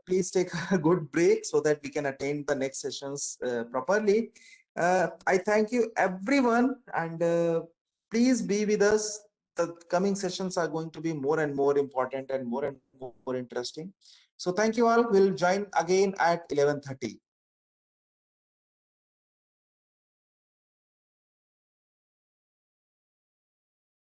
please take a good break so that we can attend the next sessions properly. I thank you everyone, and please be with us. The coming sessions are going to be more and more important and more interesting. So thank you all. We'll join again at 11:30.